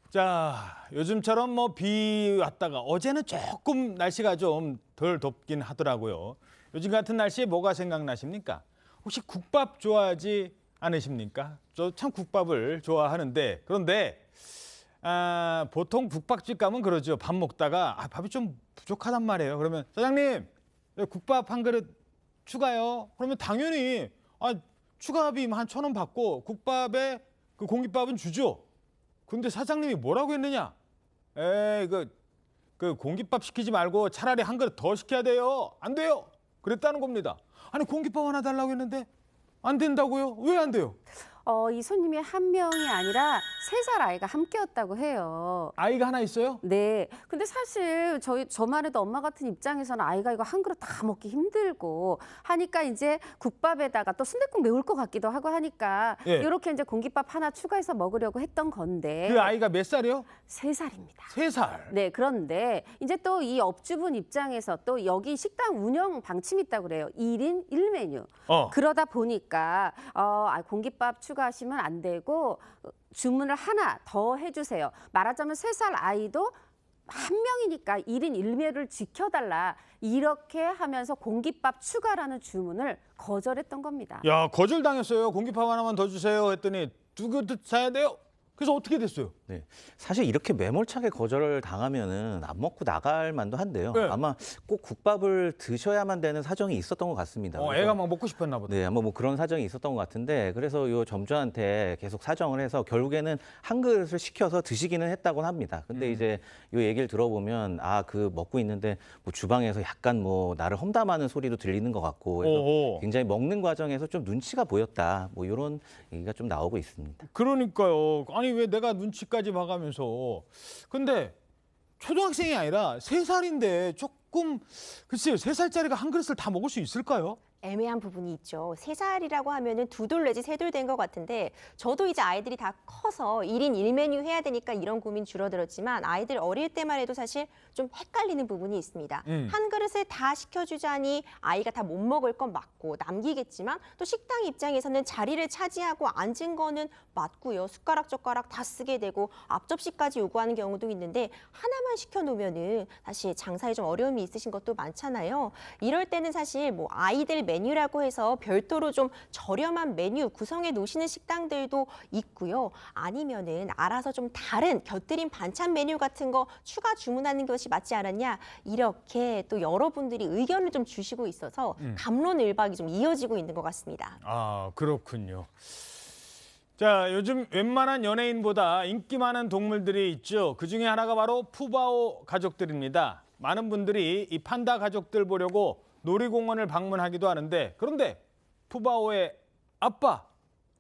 자, 요즘처럼 비 왔다가 어제는 조금 날씨가 좀 덜 덥긴 하더라고요. 요즘 같은 날씨에 뭐가 생각나십니까? 혹시 국밥 좋아하지 않으십니까? 저 참 국밥을 좋아하는데 그런데 보통 국밥집 가면 그러죠. 밥 먹다가 밥이 좀 부족하단 말이에요. 그러면 사장님 국밥 한 그릇 추가요. 그러면 당연히 추가비 한 1,000원 받고 국밥에 그 공깃밥은 주죠. 근데 사장님이 뭐라고 했느냐? 에이 그 공깃밥 시키지 말고 차라리 한 그릇 더 시켜야 돼요. 안 돼요. 그랬다는 겁니다. 아니 공깃밥 하나 달라고 했는데 안 된다고요? 왜 안 돼요? 이 손님이 한 명이 아니라 3살 아이가 함께였다고 해요. 아이가 하나 있어요? 네. 근데 사실 저만 해도 엄마 같은 입장에서는 아이가 이거 한 그릇 다 먹기 힘들고 하니까 이제 국밥에다가 또 순댓국 매울 것 같기도 하고 하니까 이렇게 이제 공깃밥 하나 추가해서 먹으려고 했던 건데. 그 아이가 몇 살이요? 3살입니다. 3살. 네, 그런데 이제 또 이 업주분 입장에서 또 여기 식당 운영 방침이 있다고 그래요. 1인 1메뉴. 그러다 보니까 공깃밥 추가하시면 안 되고 주문을 하나 더 해주세요. 말하자면 3살 아이도 한 명이니까 1인 1메뉴를 지켜달라. 이렇게 하면서 공깃밥 추가라는 주문을 거절했던 겁니다. 야, 거절당했어요. 공깃밥 하나만 더 주세요 했더니 2그릇 사야 돼요. 그래서 어떻게 됐어요? 네, 사실 이렇게 매몰차게 거절을 당하면은 안 먹고 나갈 만도 한데요. 아마 꼭 국밥을 드셔야만 되는 사정이 있었던 것 같습니다. 애가 막 먹고 싶었나 보다. 네, 아마 뭐 그런 사정이 있었던 것 같은데 그래서 요 점주한테 계속 사정을 해서 결국에는 한 그릇을 시켜서 드시기는 했다고 합니다. 근데 이제 요 얘기를 들어보면 그 먹고 있는데 뭐 주방에서 약간 뭐 나를 험담하는 소리도 들리는 것 같고 그래서 굉장히 먹는 과정에서 좀 눈치가 보였다. 뭐 이런 얘기가 좀 나오고 있습니다. 그러니까요. 아니 왜 내가 눈치까지 봐가면서. 근데 초등학생이 아니라 3살인데 조금 글쎄요. 3살짜리가 한 그릇을 다 먹을 수 있을까요? 애매한 부분이 있죠. 3살이라고 하면은 2돌 내지 3돌 된 것 같은데 저도 이제 아이들이 다 커서 1인 1메뉴 해야 되니까 이런 고민 줄어들었지만 아이들 어릴 때만 해도 사실 좀 헷갈리는 부분이 있습니다. 한 그릇을 다 시켜주자니 아이가 다 못 먹을 건 맞고 남기겠지만 또 식당 입장에서는 자리를 차지하고 앉은 거는 맞고요. 숟가락 젓가락 다 쓰게 되고 앞접시까지 요구하는 경우도 있는데 하나만 시켜놓으면은 사실 장사에 좀 어려움이 있으신 것도 많잖아요. 이럴 때는 사실 뭐 아이들 메뉴라고 해서 별도로 좀 저렴한 메뉴 구성해 놓으시는 식당들도 있고요. 아니면은 알아서 좀 다른 곁들인 반찬 메뉴 같은 거 추가 주문하는 것이 맞지 않았냐 이렇게 또 여러분들이 의견을 좀 주시고 있어서 갑론을박이 좀 이어지고 있는 것 같습니다. 그렇군요. 자, 요즘 웬만한 연예인보다 인기 많은 동물들이 있죠. 그중에 하나가 바로 푸바오 가족들입니다. 많은 분들이 이 판다 가족들 보려고 놀이공원을 방문하기도 하는데 그런데 푸바오의 아빠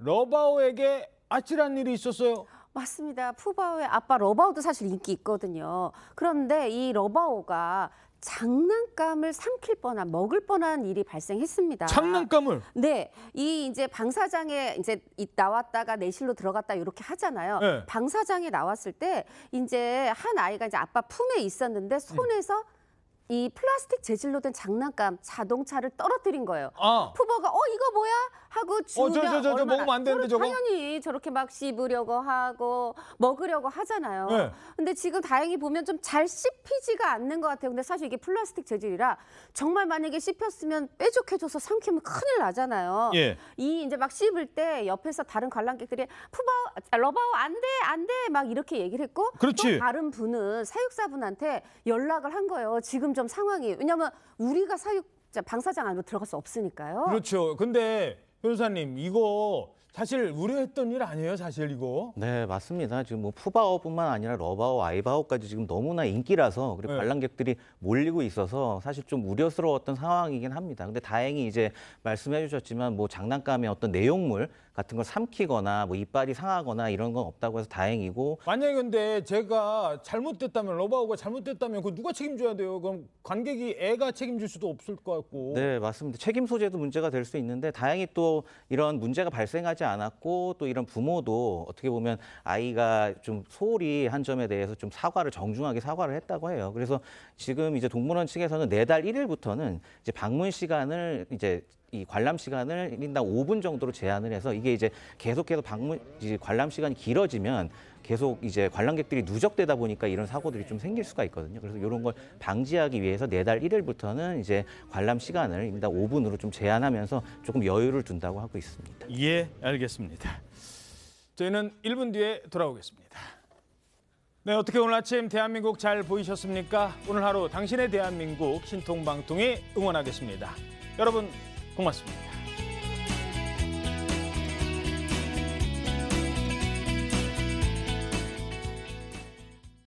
러바오에게 아찔한 일이 있었어요. 맞습니다. 푸바오의 아빠 러바오도 사실 인기 있거든요. 그런데 이 러바오가 장난감을 삼킬 뻔한, 먹을 뻔한 일이 발생했습니다. 장난감을? 네, 이 이제 방사장에 이제 나왔다가 내실로 들어갔다 이렇게 하잖아요. 네. 방사장에 나왔을 때 이제 한 아이가 이제 아빠 품에 있었는데 손에서 이 플라스틱 재질로 된 장난감 자동차를 떨어뜨린 거예요. 아. 푸바가 이거 뭐야? 하고 주면 저 먹으면 안 되는데 저거? 당연히 저렇게 막 씹으려고 하고 먹으려고 하잖아요. 네. 근데 지금 다행히 보면 좀 잘 씹히지가 않는 것 같아요. 근데 사실 이게 플라스틱 재질이라 정말 만약에 씹혔으면 뾰족해져서 삼키면 큰일 나잖아요. 예. 이 이제 막 씹을 때 옆에서 다른 관람객들이 러바오 안 돼 막 이렇게 얘기를 했고 그렇지. 또 다른 분은 사육사분한테 연락을 한 거예요. 지금 좀 상황이 왜냐면 우리가 방사장 안으로 들어갈 수 없으니까요. 그렇죠. 근데 변호사님 이거 사실 우려했던 일 아니에요, 사실 이거? 네, 맞습니다. 지금 뭐 푸바오뿐만 아니라 러바오, 아이바오까지 지금 너무나 인기라서 그리고 네. 관람객들이 몰리고 있어서 사실 좀 우려스러웠던 상황이긴 합니다. 근데 다행히 이제 말씀해 주셨지만 뭐 장난감의 어떤 내용물 같은 걸 삼키거나 뭐 이빨이 상하거나 이런 건 없다고 해서 다행이고 만약에 근데 제가 잘못됐다면 러바오가 잘못됐다면 그거 누가 책임져야 돼요? 그럼 관객이 애가 책임질 수도 없을 것 같고. 네, 맞습니다. 책임 소재도 문제가 될 수 있는데 다행히 또 이런 문제가 발생하지 않았고 또 이런 부모도 어떻게 보면 아이가 좀 소홀히 한 점에 대해서 좀 정중하게 사과를 했다고 해요. 그래서 지금 이제 동물원 측에서는 내달 1일부터는 이제 방문 시간을 이제 이 관람 시간을 1인당 5분 정도로 제한을 해서 이게 이제 계속해서 관람 시간이 길어지면 계속 이제 관람객들이 누적되다 보니까 이런 사고들이 좀 생길 수가 있거든요. 그래서 이런 걸 방지하기 위해서 내달 1일부터는 이제 관람 시간을 1인당 5분으로 좀 제한하면서 조금 여유를 둔다고 하고 있습니다. 예, 알겠습니다. 저희는 1분 뒤에 돌아오겠습니다. 네, 어떻게 오늘 아침 대한민국 잘 보이셨습니까? 오늘 하루 당신의 대한민국 신통방통이 응원하겠습니다. 여러분 고맙습니다.